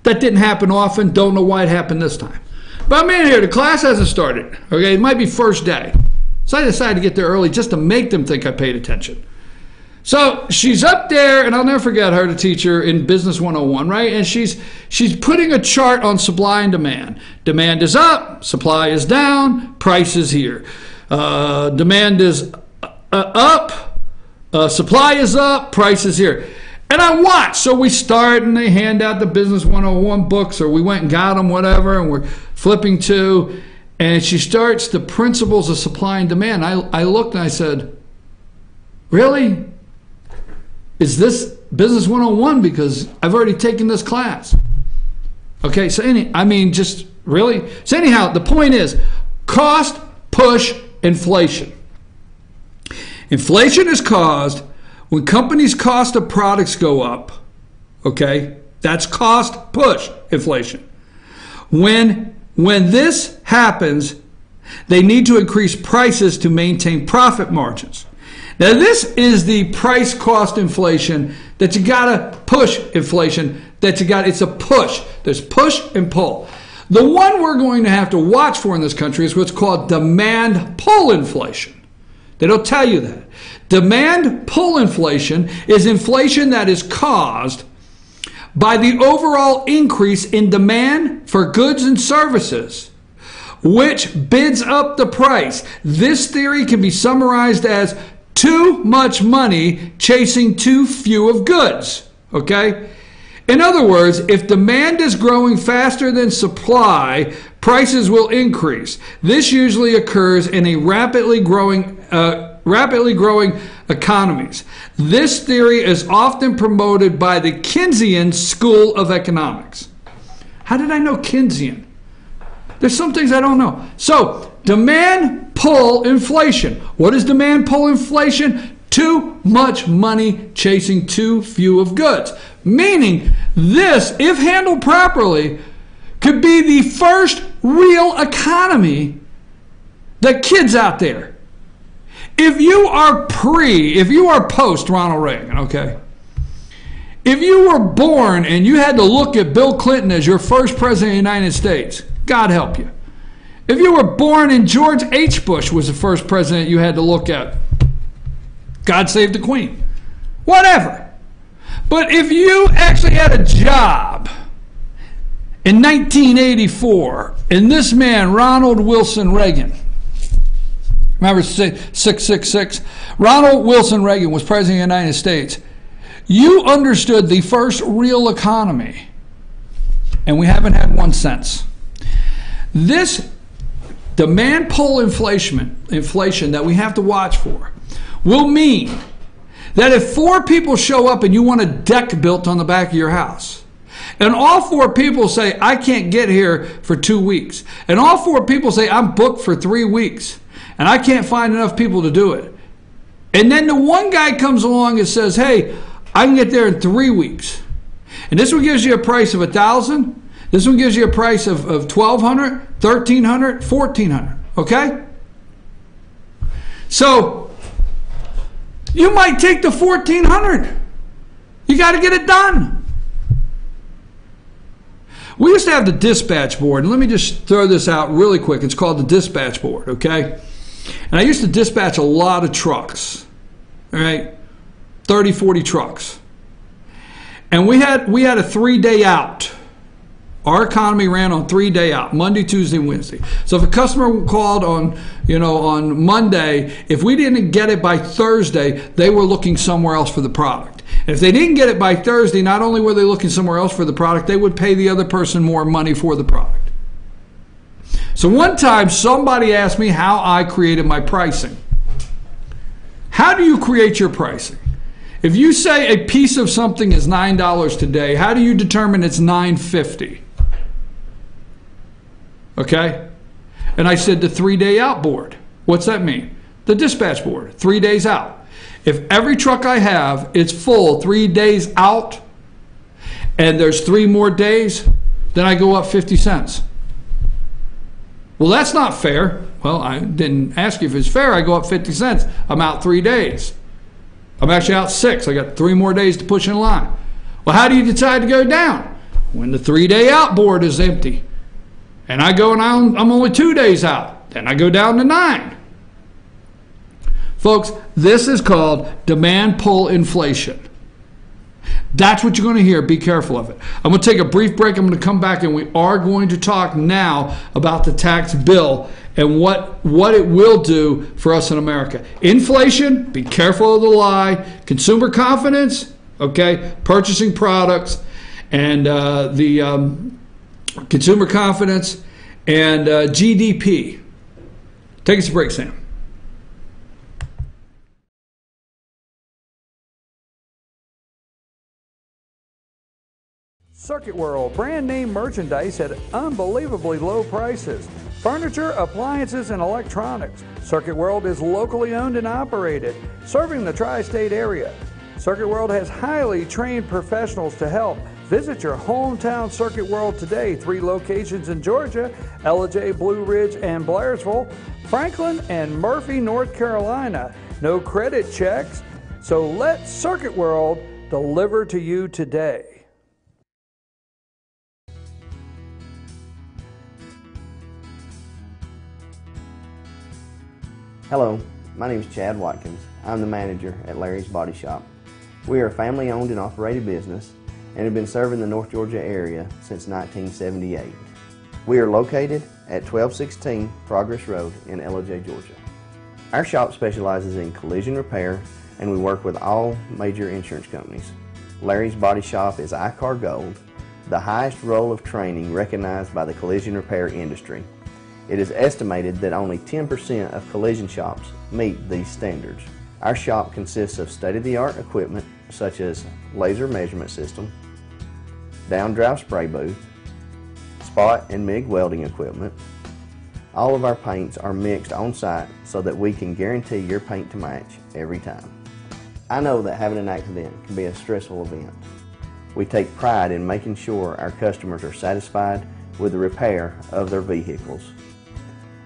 That didn't happen often. Don't know why it happened this time. But I'm in here. The class hasn't started. Okay? It might be first day. So I decided to get there early just to make them think I paid attention. So she's up there, and I'll never forget her, the teacher in Business 101, right? And she's putting a chart on supply and demand. Demand is up, supply is down, price is here. Demand is up, supply is up, price is here. And I watch. So we start, and they hand out the Business 101 books, or we went and got them, whatever, and we're flipping to, and she starts the principles of supply and demand. I looked and I said, really? Is this Business 101? Because I've already taken this class. Okay, so just really? So anyhow, the point is cost push inflation. Inflation is caused when companies' cost of products go up. Okay, that's cost push inflation. When this happens, they need to increase prices to maintain profit margins. Now, this is the price cost inflation that you gotta push inflation it's a push. There's push and pull. The one we're going to have to watch for in this country is what's called demand pull inflation. They don't tell you that. Demand pull inflation is inflation that is caused by the overall increase in demand for goods and services, which bids up the price. This theory can be summarized as too much money chasing too few of goods, okay? In other words, if demand is growing faster than supply, prices will increase. This usually occurs in a rapidly growing economies. This theory is often promoted by the Keynesian School of Economics. How did I know Keynesian? There's some things I don't know. So, demand pull inflation. What is demand pull inflation? Too much money chasing too few of goods. Meaning, this, if handled properly, could be the first real economy that kids out there. If you are post Ronald Reagan, okay? If you were born and you had to look at Bill Clinton as your first president of the United States, God help you. If you were born and George H. Bush was the first president you had to look at, God save the Queen. Whatever. But if you actually had a job in 1984, and this man, Ronald Wilson Reagan, remember 666? Ronald Wilson Reagan was president of the United States. You understood the first real economy and we haven't had one since. This demand pull inflation that we have to watch for will mean that if 4 people show up and you want a deck built on the back of your house, and all 4 people say, I can't get here for 2 weeks, and all 4 people say, I'm booked for 3 weeks, and I can't find enough people to do it, and then the one guy comes along and says, hey, I can get there in 3 weeks, and this one gives you a price of $1,000, this one gives you a price of $1,200, $1,300, $1,400, okay? So you might take the $1,400. You got to get it done. We used to have the dispatch board, and let me just throw this out really quick. It's called the dispatch board, okay? And I used to dispatch a lot of trucks, all right? 30, 40 trucks. And we had a 3-day out. Our economy ran on 3-day out, Monday, Tuesday, Wednesday. So if a customer called on Monday, if we didn't get it by Thursday, they were looking somewhere else for the product. And if they didn't get it by Thursday, not only were they looking somewhere else for the product, they would pay the other person more money for the product. So one time somebody asked me how I created my pricing. How do you create your pricing? If you say a piece of something is $9 today, how do you determine it's $9.50? Okay? And I said the 3-day out board. What's that mean? The dispatch board, 3 days out. If every truck I have is full 3 days out and there's 3 more days, then I go up 50 cents. Well, that's not fair. Well, I didn't ask you if it's fair. I go up 50 cents. I'm out 3 days. I'm actually out 6. I got 3 more days to push in line. Well, how do you decide to go down? When the 3-day out board is empty. And I go and I'm only 2 days out. Then I go down to 9. Folks, this is called demand pull inflation. That's what you're going to hear. Be careful of it. I'm going to take a brief break. I'm going to come back and we are going to talk now about the tax bill and what it will do for us in America. Inflation, be careful of the lie. Consumer confidence, okay, purchasing products, and consumer confidence, and GDP. Take us a break, Sam. Circuit World, brand name merchandise at unbelievably low prices. Furniture, appliances, and electronics. Circuit World is locally owned and operated, serving the tri-state area. Circuit World has highly trained professionals to help. Visit your hometown Circuit World today. 3 locations in Georgia, Ellijay, Blue Ridge, and Blairsville, Franklin, and Murphy, North Carolina. No credit checks, so let Circuit World deliver to you today. Hello, my name is Chad Watkins. I'm the manager at Larry's Body Shop. We are a family-owned and operated business and have been serving the North Georgia area since 1978. We are located at 1216 Progress Road in Ellijay, Georgia. Our shop specializes in collision repair and we work with all major insurance companies. Larry's Body Shop is ICAR Gold, the highest role of training recognized by the collision repair industry. It is estimated that only 10% of collision shops meet these standards. Our shop consists of state-of-the-art equipment such as laser measurement system, down-drive spray booth, spot and MIG welding equipment. All of our paints are mixed on site so that we can guarantee your paint to match every time. I know that having an accident can be a stressful event. We take pride in making sure our customers are satisfied with the repair of their vehicles.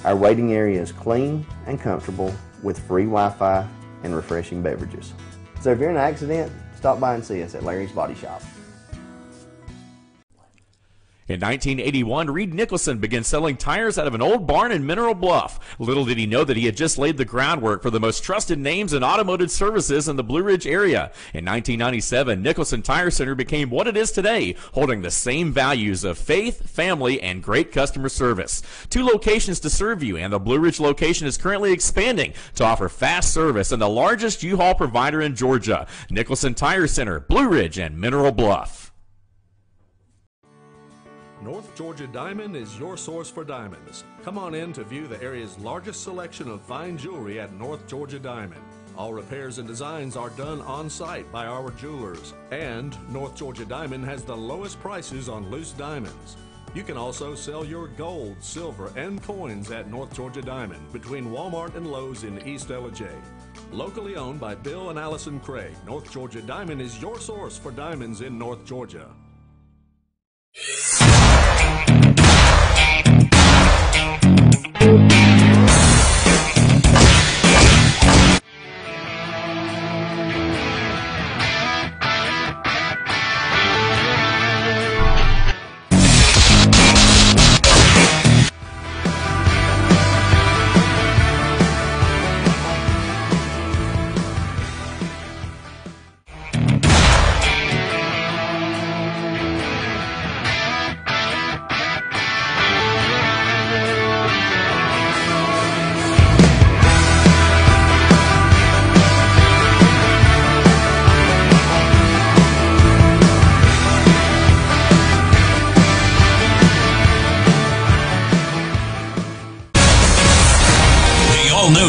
Our waiting area is clean and comfortable with free Wi-Fi and refreshing beverages. So if you're in an accident, stop by and see us at Larry's Body Shop. In 1981, Reed Nicholson began selling tires out of an old barn in Mineral Bluff. Little did he know that he had just laid the groundwork for the most trusted names in automotive services in the Blue Ridge area. In 1997, Nicholson Tire Center became what it is today, holding the same values of faith, family, and great customer service. 2 locations to serve you, and the Blue Ridge location is currently expanding to offer fast service and the largest U-Haul provider in Georgia. Nicholson Tire Center, Blue Ridge, and Mineral Bluff. North Georgia Diamond is your source for diamonds. Come on in to view the area's largest selection of fine jewelry at North Georgia Diamond. All repairs and designs are done on site by our jewelers. And North Georgia Diamond has the lowest prices on loose diamonds. You can also sell your gold, silver, and coins at North Georgia Diamond between Walmart and Lowe's in East LJ. Locally owned by Bill and Allison Craig, North Georgia Diamond is your source for diamonds in North Georgia.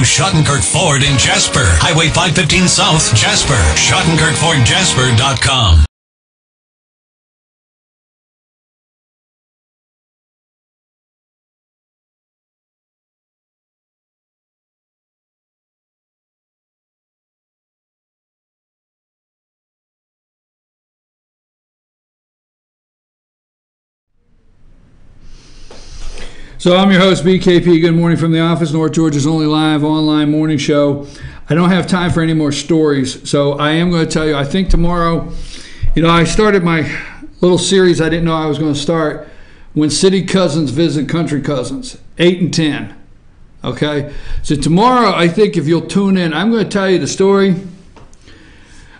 Schottenkirk Ford in Jasper. Highway 515 South, Jasper. SchottenkirkFordJasper.com. So I'm your host, BKP. Good morning from the office, North Georgia's only live online morning show. I don't have time for any more stories, so I am going to tell you, I think tomorrow, I started my little series I didn't know I was going to start, when city cousins visit country cousins, 8 and 10. Okay? So tomorrow, I think if you'll tune in, I'm going to tell you the story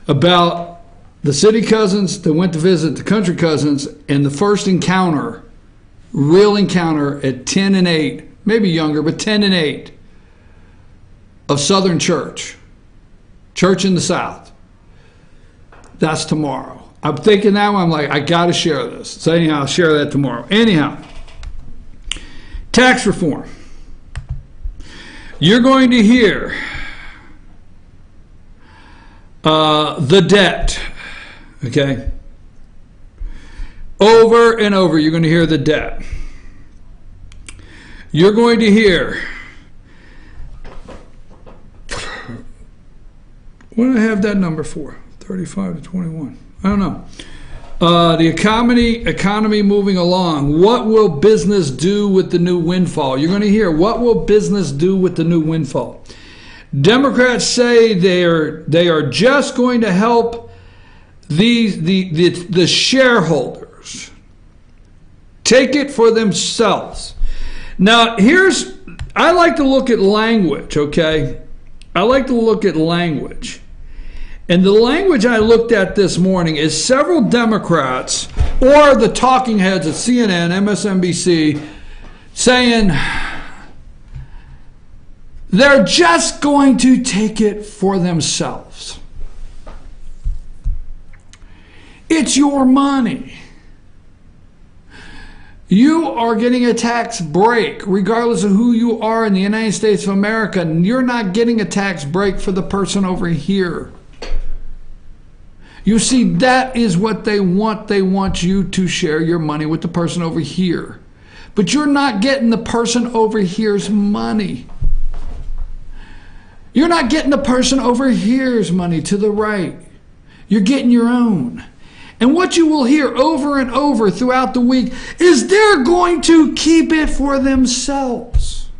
about the city cousins that went to visit the country cousins and the first encounter, real encounter at 10 and 8, maybe younger, but 10 and 8 of Southern Church in the South. That's tomorrow. I'm thinking now, I'm like, I got to share this. So anyhow, I'll share that tomorrow. Anyhow, tax reform. You're going to hear the debt, okay? Over and over, you're going to hear the debt. You're going to hear, what do I have that number for? 35 to 21. I don't know. The economy moving along. What will business do with the new windfall? You're going to hear, what will business do with the new windfall? Democrats say they are just going to help the shareholders take it for themselves. Now, I like to look at language, okay? I like to look at language. And the language I looked at this morning is several Democrats or the talking heads at CNN, MSNBC, saying they're just going to take it for themselves. It's your money. You are getting a tax break regardless of who you are in the United States of America. You're not getting a tax break for the person over here. You see, that is what they want. They want you to share your money with the person over here. But you're not getting the person over here's money. You're not getting the person over here's money to the right. You're getting your own. And what you will hear over and over throughout the week is they're going to keep it for themselves.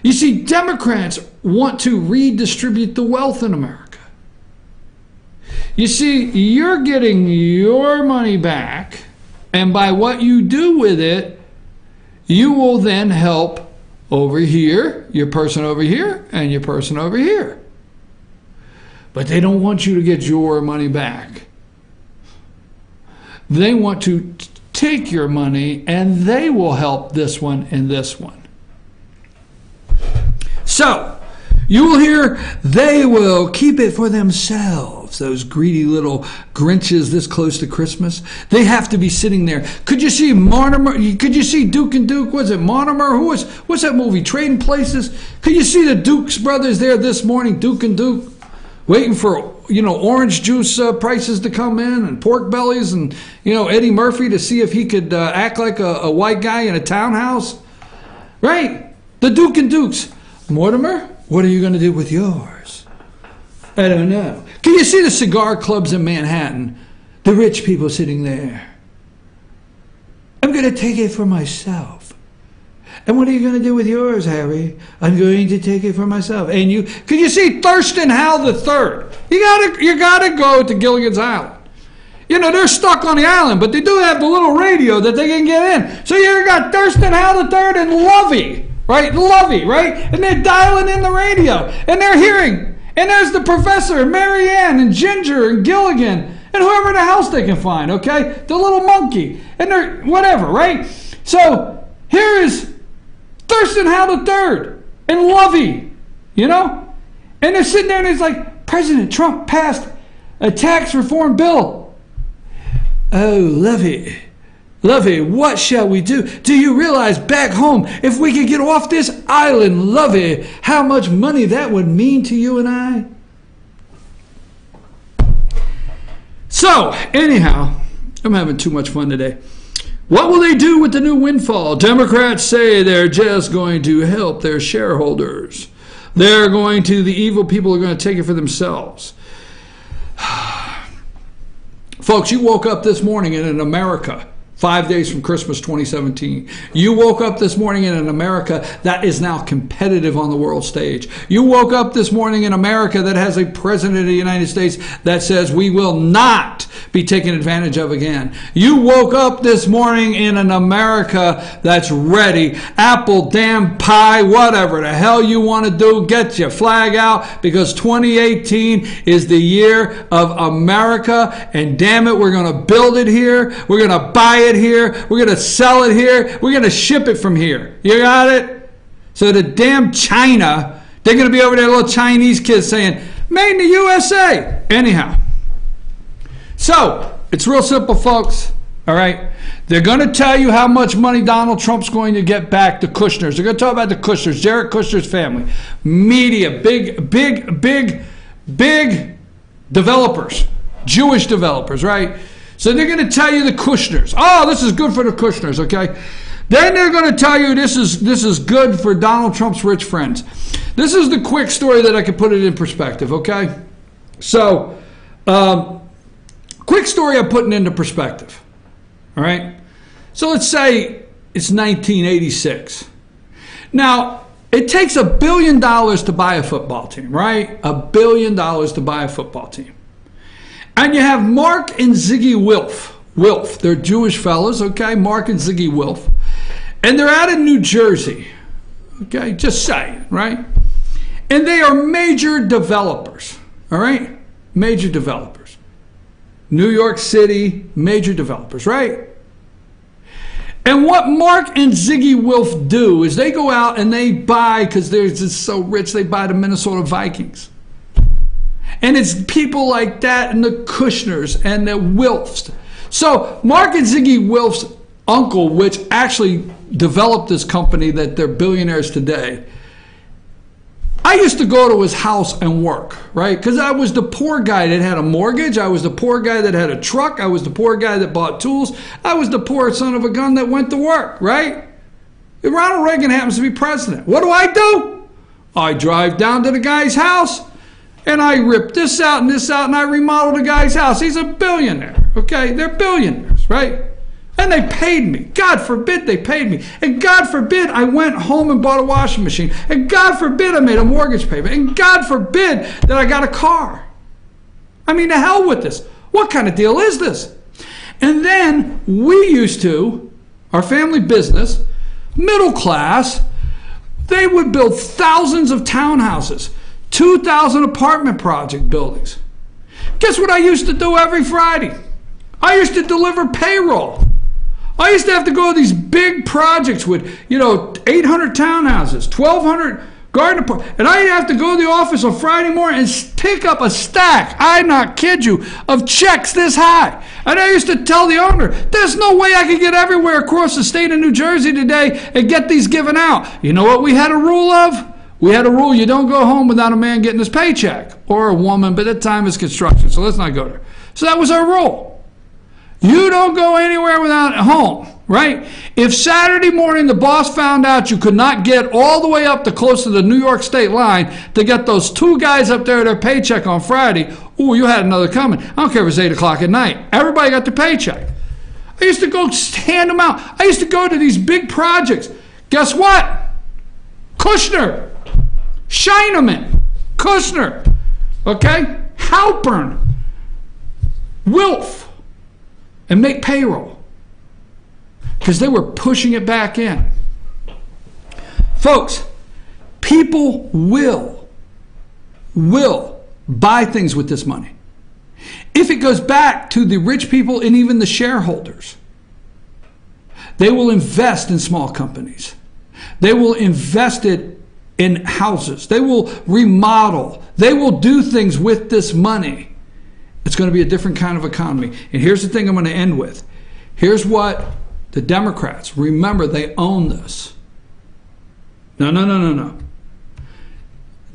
You see, Democrats want to redistribute the wealth in America. You see, you're getting your money back, and by what you do with it, you will then help over here, your person over here, and your person over here. But they don't want you to get your money back. They want to take your money and they will help this one and this one. So, You will hear, they will keep it for themselves. Those greedy little Grinches this close to Christmas. They have to be sitting there. Could you see Mortimer? Could you see Duke and Duke? Was it Mortimer? What's that movie? Trading Places? Could you see the Dukes brothers there this morning, Duke and Duke, waiting for, orange juice prices to come in and pork bellies and, Eddie Murphy to see if he could act like a white guy in a townhouse? Right? The Duke and Dukes. Mortimer, what are you going to do with yours? I don't know. Can you see the cigar clubs in Manhattan? The rich people sitting there. I'm going to take it for myself. And what are you going to do with yours, Harry? I'm going to take it for myself. And you, can you see Thurston Howell III? You gotta go to Gilligan's Island. They're stuck on the island, but they do have the little radio that they can get in. So you got Thurston Howell III and Lovey. Right? Lovey, right? And they're dialing in the radio. And they're hearing. And there's the professor, and Mary Ann, and Ginger, and Gilligan, and whoever the else they can find, okay? The little monkey. And they're, whatever, right? So, here is Thurston Howell III and Lovey, And they're sitting there, and it's like, President Trump passed a tax reform bill. Oh, Lovey, what shall we do? Do you realize back home, if we could get off this island, Lovey, how much money that would mean to you and I? So, anyhow, I'm having too much fun today. What will they do with the new windfall? Democrats say they're just going to help their shareholders. The evil people are going to take it for themselves. Folks, you woke up this morning in America 5 days from Christmas 2017. You woke up this morning in an America that is now competitive on the world stage. You woke up this morning in America that has a president of the United States that says we will not be taken advantage of again. You woke up this morning in an America that's ready. Apple, damn pie, whatever the hell you want to do, get your flag out, because 2018 is the year of America, and damn it, we're going to build it here. We're going to buy it here. We're going to sell it here. We're going to ship it from here. You got it? So the damn China, they're going to be over there, little Chinese kids saying, made in the USA. Anyhow. So, it's real simple, folks. All right? They're going to tell you how much money Donald Trump's going to get back to Kushner's. They're going to talk about the Kushners, Jared Kushner's family. Media, big developers. Jewish developers, right? So they're going to tell you the Kushners. Oh, this is good for the Kushners, okay? Then they're going to tell you this is good for Donald Trump's rich friends. This is the quick story that I can put it in perspective, okay? So, quick story I'm putting into perspective, all right? So let's say it's 1986. Now, it takes $1 billion to buy a football team, right? $1 billion to buy a football team. And you have Mark and Ziggy Wilf. They're Jewish fellows, okay? Mark and Ziggy Wilf. And they're out in New Jersey, okay? Just saying, right? And they are major developers, all right? Major developers. New York City, major developers, right? And what Mark and Ziggy Wilf do is they go out and they buy, because they're just so rich, they buy the Minnesota Vikings. And it's people like that and the Kushners and the Wilfs. So Mark and Ziggy Wilf's uncle, which actually developed this company that they're billionaires today, I used to go to his house and work, right? Because I was the poor guy that had a mortgage. I was the poor guy that had a truck. I was the poor guy that bought tools. I was the poor son of a gun that went to work, right? And Ronald Reagan happens to be president. What do? I drive down to the guy's house. And I rip this out, and I remodel the guy's house. He's a billionaire, okay? They're billionaires, right? And they paid me. God forbid they paid me. And God forbid I went home and bought a washing machine. And God forbid I made a mortgage payment. And God forbid that I got a car. I mean, to hell with this. What kind of deal is this? And then we used to, our family business, middle class, they would build thousands of townhouses. 2,000 apartment project buildings. Guess what I used to do every Friday? I used to deliver payroll. I used to have to go to these big projects with, 800 townhouses, 1,200 Garden Party. And I have to go to the office on Friday morning and pick up a stack, I not kid you, of checks this high. And I used to tell the owner, there's no way I could get everywhere across the state of New Jersey today and get these given out. You know what we had a rule of? We had a rule, you don't go home without a man getting his paycheck. Or a woman, but at the time it's construction, so let's not go there. So that was our rule. You don't go anywhere without home, right? If Saturday morning the boss found out you could not get all the way up to close to the New York state line to get those two guys up there their paycheck on Friday, ooh, you had another coming. I don't care if it was 8 o'clock at night. Everybody got their paycheck. I used to go hand them out. I used to go to these big projects. Guess what? Kushner, Scheineman, Kushner, okay? Halpern, Wilf, and make payroll because they were pushing it back in. Folks, people will buy things with this money. If it goes back to the rich people and even the shareholders, they will invest in small companies. They will invest it in houses. They will remodel. They will do things with this money. It's going to be a different kind of economy. And here's the thing I'm going to end with. Here's what the Democrats, remember, they own this. No.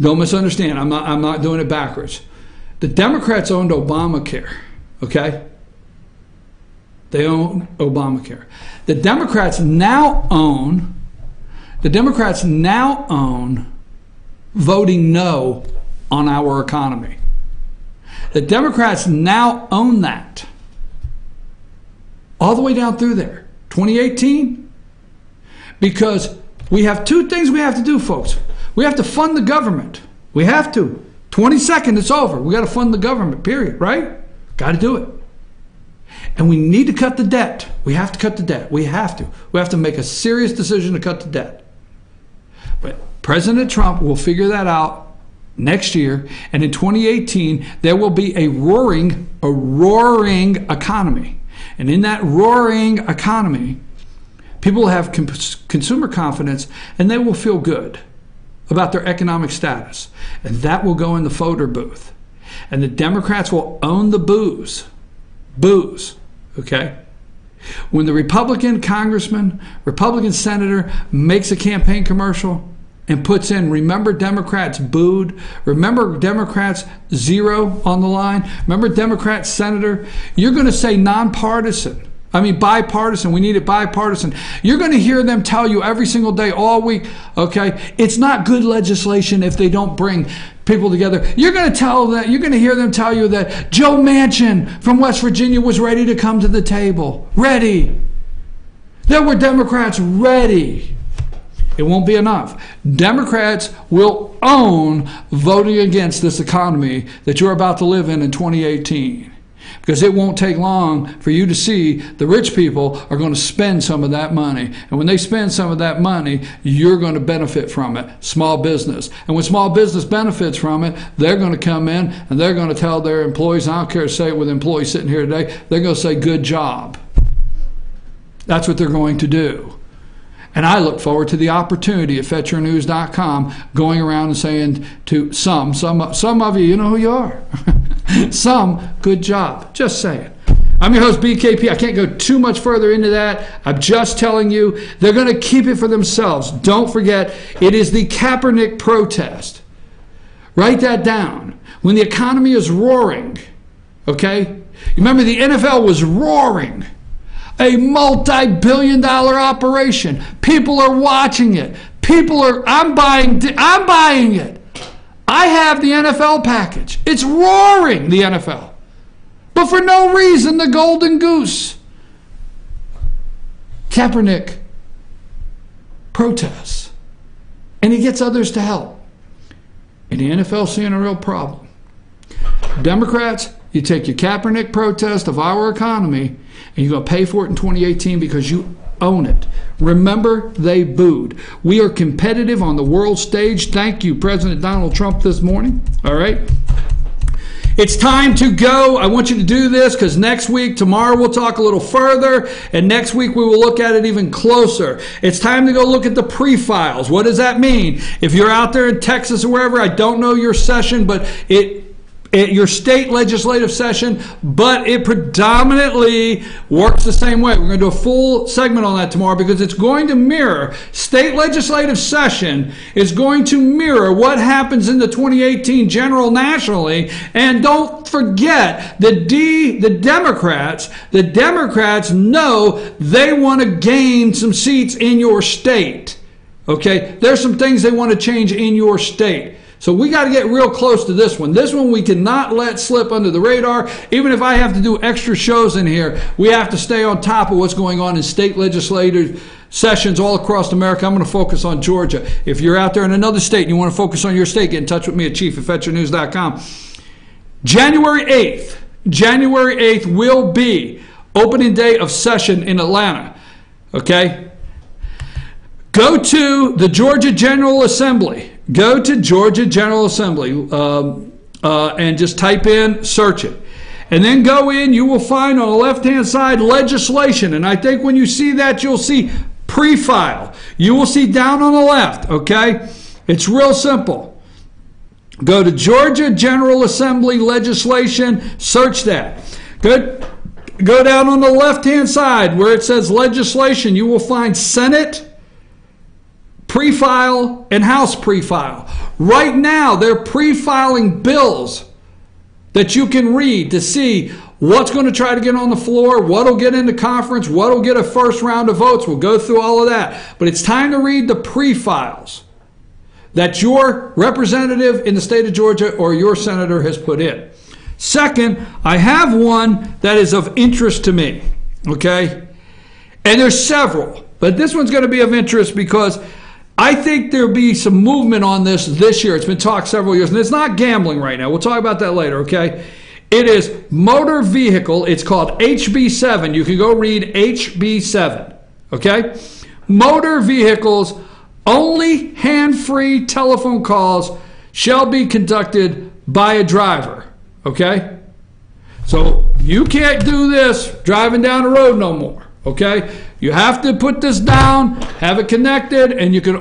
Don't misunderstand. I'm not doing it backwards. The Democrats owned Obamacare, okay? They own Obamacare. The Democrats now own voting no on our economy. The Democrats now own that. All the way down through there. 2018. Because we have two things we have to do, folks. We have to fund the government. We have to. 22nd, it's over. We got to fund the government, period, right? Got to do it. And we need to cut the debt. We have to cut the debt. We have to. We have to make a serious decision to cut the debt. But President Trump will figure that out next year, and in 2018 there will be a roaring economy. And in that roaring economy, people will have consumer confidence and they will feel good about their economic status. And that will go in the voter booth. And the Democrats will own the booze, okay? When the Republican congressman, Republican senator makes a campaign commercial and puts in, remember Democrats booed, remember Democrats zero on the line, remember Democrat senator, you're going to say bipartisan, we need it bipartisan. You're going to hear them tell you every single day, all week, okay, it's not good legislation if they don't bring people together. You're going to hear them tell you that Joe Manchin from West Virginia was ready to come to the table. Ready. There were Democrats ready. It won't be enough. Democrats will own voting against this economy that you're about to live in 2018. Because it won't take long for you to see the rich people are going to spend some of that money. And when they spend some of that money, you're going to benefit from it. Small business. And when small business benefits from it, they're going to come in and they're going to tell their employees, I don't care to say it with employees sitting here today, they're going to say, good job. That's what they're going to do. And I look forward to the opportunity at FetcherNews.com going around and saying to some of you, you know who you are. Some, good job. Just saying. I'm your host, BKP. I can't go too much further into that. I'm just telling you, they're going to keep it for themselves. Don't forget, it is the Kaepernick protest. Write that down. When the economy is roaring, okay? Remember, the NFL was roaring. A multi-billion-dollar operation. People are watching it. I'm buying it. I have the NFL package. It's roaring, the NFL. But for no reason, the golden goose. Kaepernick protests. And he gets others to help. And the NFL seeing a real problem. Democrats, you take your Kaepernick protest of our economy and you're going to pay for it in 2018 because you own it. Remember, they booed. We are competitive on the world stage. Thank you, President Donald Trump, this morning. All right? It's time to go. I want you to do this because tomorrow we'll talk a little further, and next week we will look at it even closer. It's time to go look at the pre-files. What does that mean? If you're out there in Texas or wherever, I don't know your session, but your state legislative session, but it predominantly works the same way. We're going to do a full segment on that tomorrow because it's going to mirror, state legislative session is going to mirror what happens in the 2018 general nationally. And don't forget, the Democrats know they want to gain some seats in your state. Okay? There's some things they want to change in your state. So we got to get real close to this one. This one we cannot let slip under the radar. Even if I have to do extra shows in here, we have to stay on top of what's going on in state legislative sessions all across America. I'm going to focus on Georgia. If you're out there in another state and you want to focus on your state, get in touch with me at chief@fetchernews.com. January 8th will be opening day of session in Atlanta. Okay? Go to the Georgia General Assembly. Go to Georgia General Assembly and just type in, search it. And then go in, you will find on the left-hand side legislation. And I think when you see that, you'll see pre-file. You will see down on the left, okay? It's real simple. Go to Georgia General Assembly legislation, search that. Good. Go down on the left-hand side where it says legislation. You will find Senate pre-file and House pre-file. Right now, they're pre-filing bills that you can read to see what's going to try to get on the floor, what'll get into conference, what'll get a first round of votes. We'll go through all of that. But it's time to read the pre-files that your representative in the state of Georgia or your senator has put in. Second, I have one that is of interest to me, okay? And there's several, but this one's going to be of interest because I think there'll be some movement on this year. It's been talked several years, and it's not gambling right now. We'll talk about that later, okay? It is motor vehicle. It's called HB7. You can go read HB7, okay? Motor vehicles, only hand-free telephone calls shall be conducted by a driver, okay? So you can't do this driving down the road no more, okay? You have to put this down, have it connected, and you can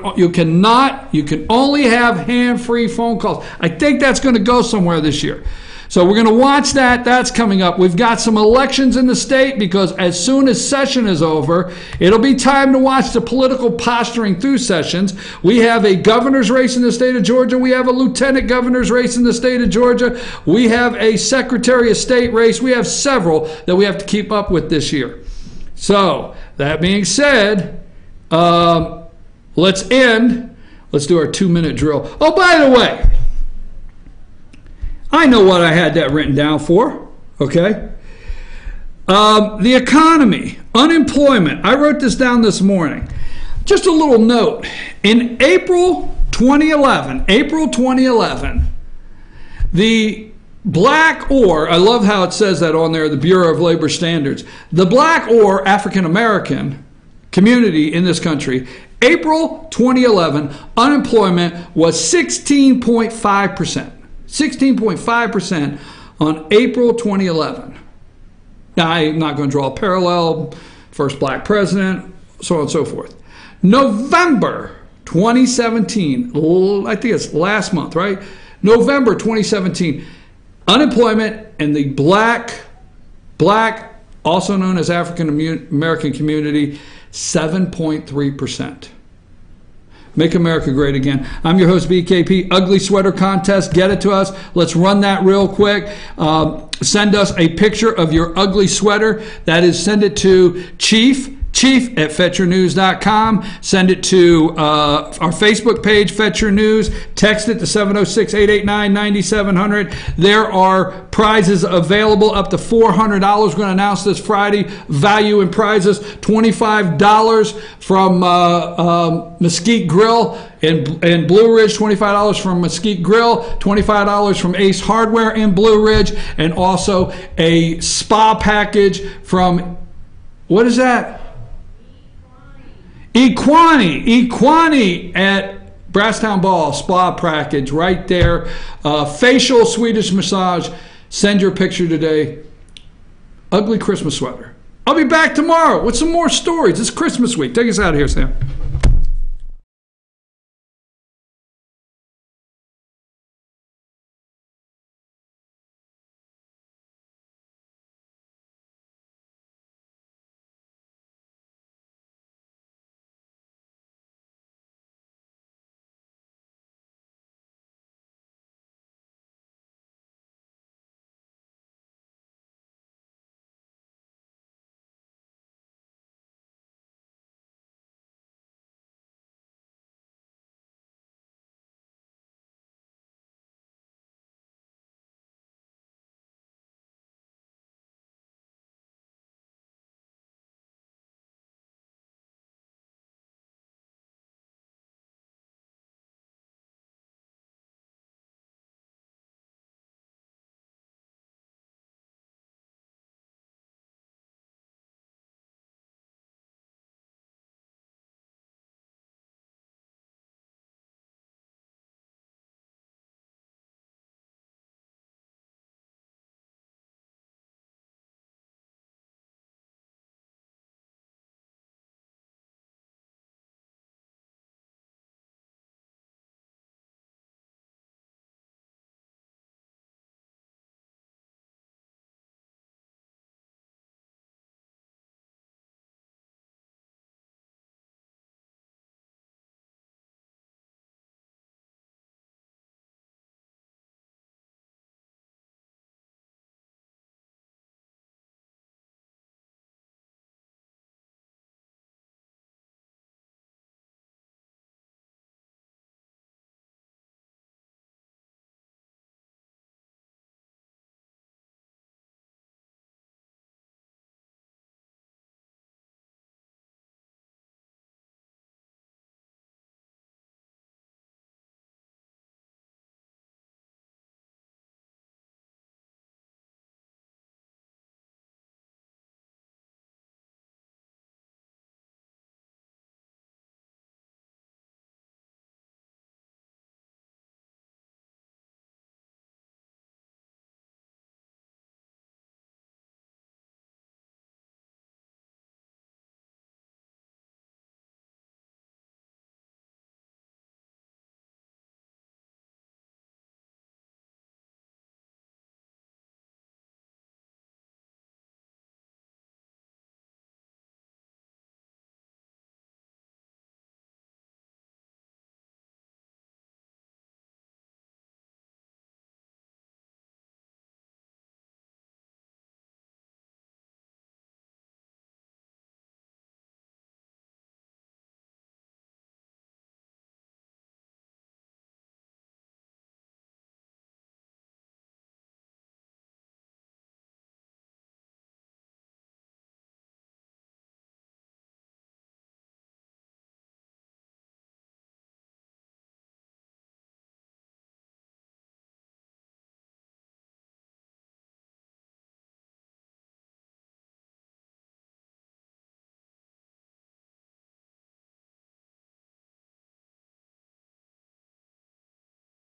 only have hand-free phone calls. I think that's going to go somewhere this year. So we're going to watch that. That's coming up. We've got some elections in the state because as soon as session is over, it'll be time to watch the political posturing through sessions. We have a governor's race in the state of Georgia. We have a lieutenant governor's race in the state of Georgia. We have a secretary of state race. We have several that we have to keep up with this year. So that being said, let's do our 2-minute drill. Oh, by the way, I know what I had that written down for, okay? The economy, unemployment. I wrote this down this morning. Just a little note. In April 2011, the Black or, I love how it says that on there, the Bureau of Labor Standards. The Black or African American community in this country, April 2011, unemployment was 16.5%. 16.5% on April 2011. Now, I'm not going to draw a parallel, first black president, so on and so forth. November 2017, I think it's last month, right? November 2017, unemployment in the black, also known as African American community, 7.3%. Make America great again. I'm your host, BKP. Ugly sweater contest. Get it to us. Let's run that real quick. Send us a picture of your ugly sweater. That is, send it to chief@fetchernews.com. Send it to our Facebook page, Fetcher News. Text it to 706-889-9700. There are prizes available up to $400. We're going to announce this Friday. Value in prizes, $25 from Mesquite Grill in Blue Ridge, $25 from Mesquite Grill, $25 from Ace Hardware in Blue Ridge, and also a spa package from, what is that? Equani at Brasstown Ball, spa package right there. Facial Swedish massage, Send your picture today. Ugly Christmas sweater. I'll be back tomorrow with some more stories. It's Christmas week. Take us out of here, Sam.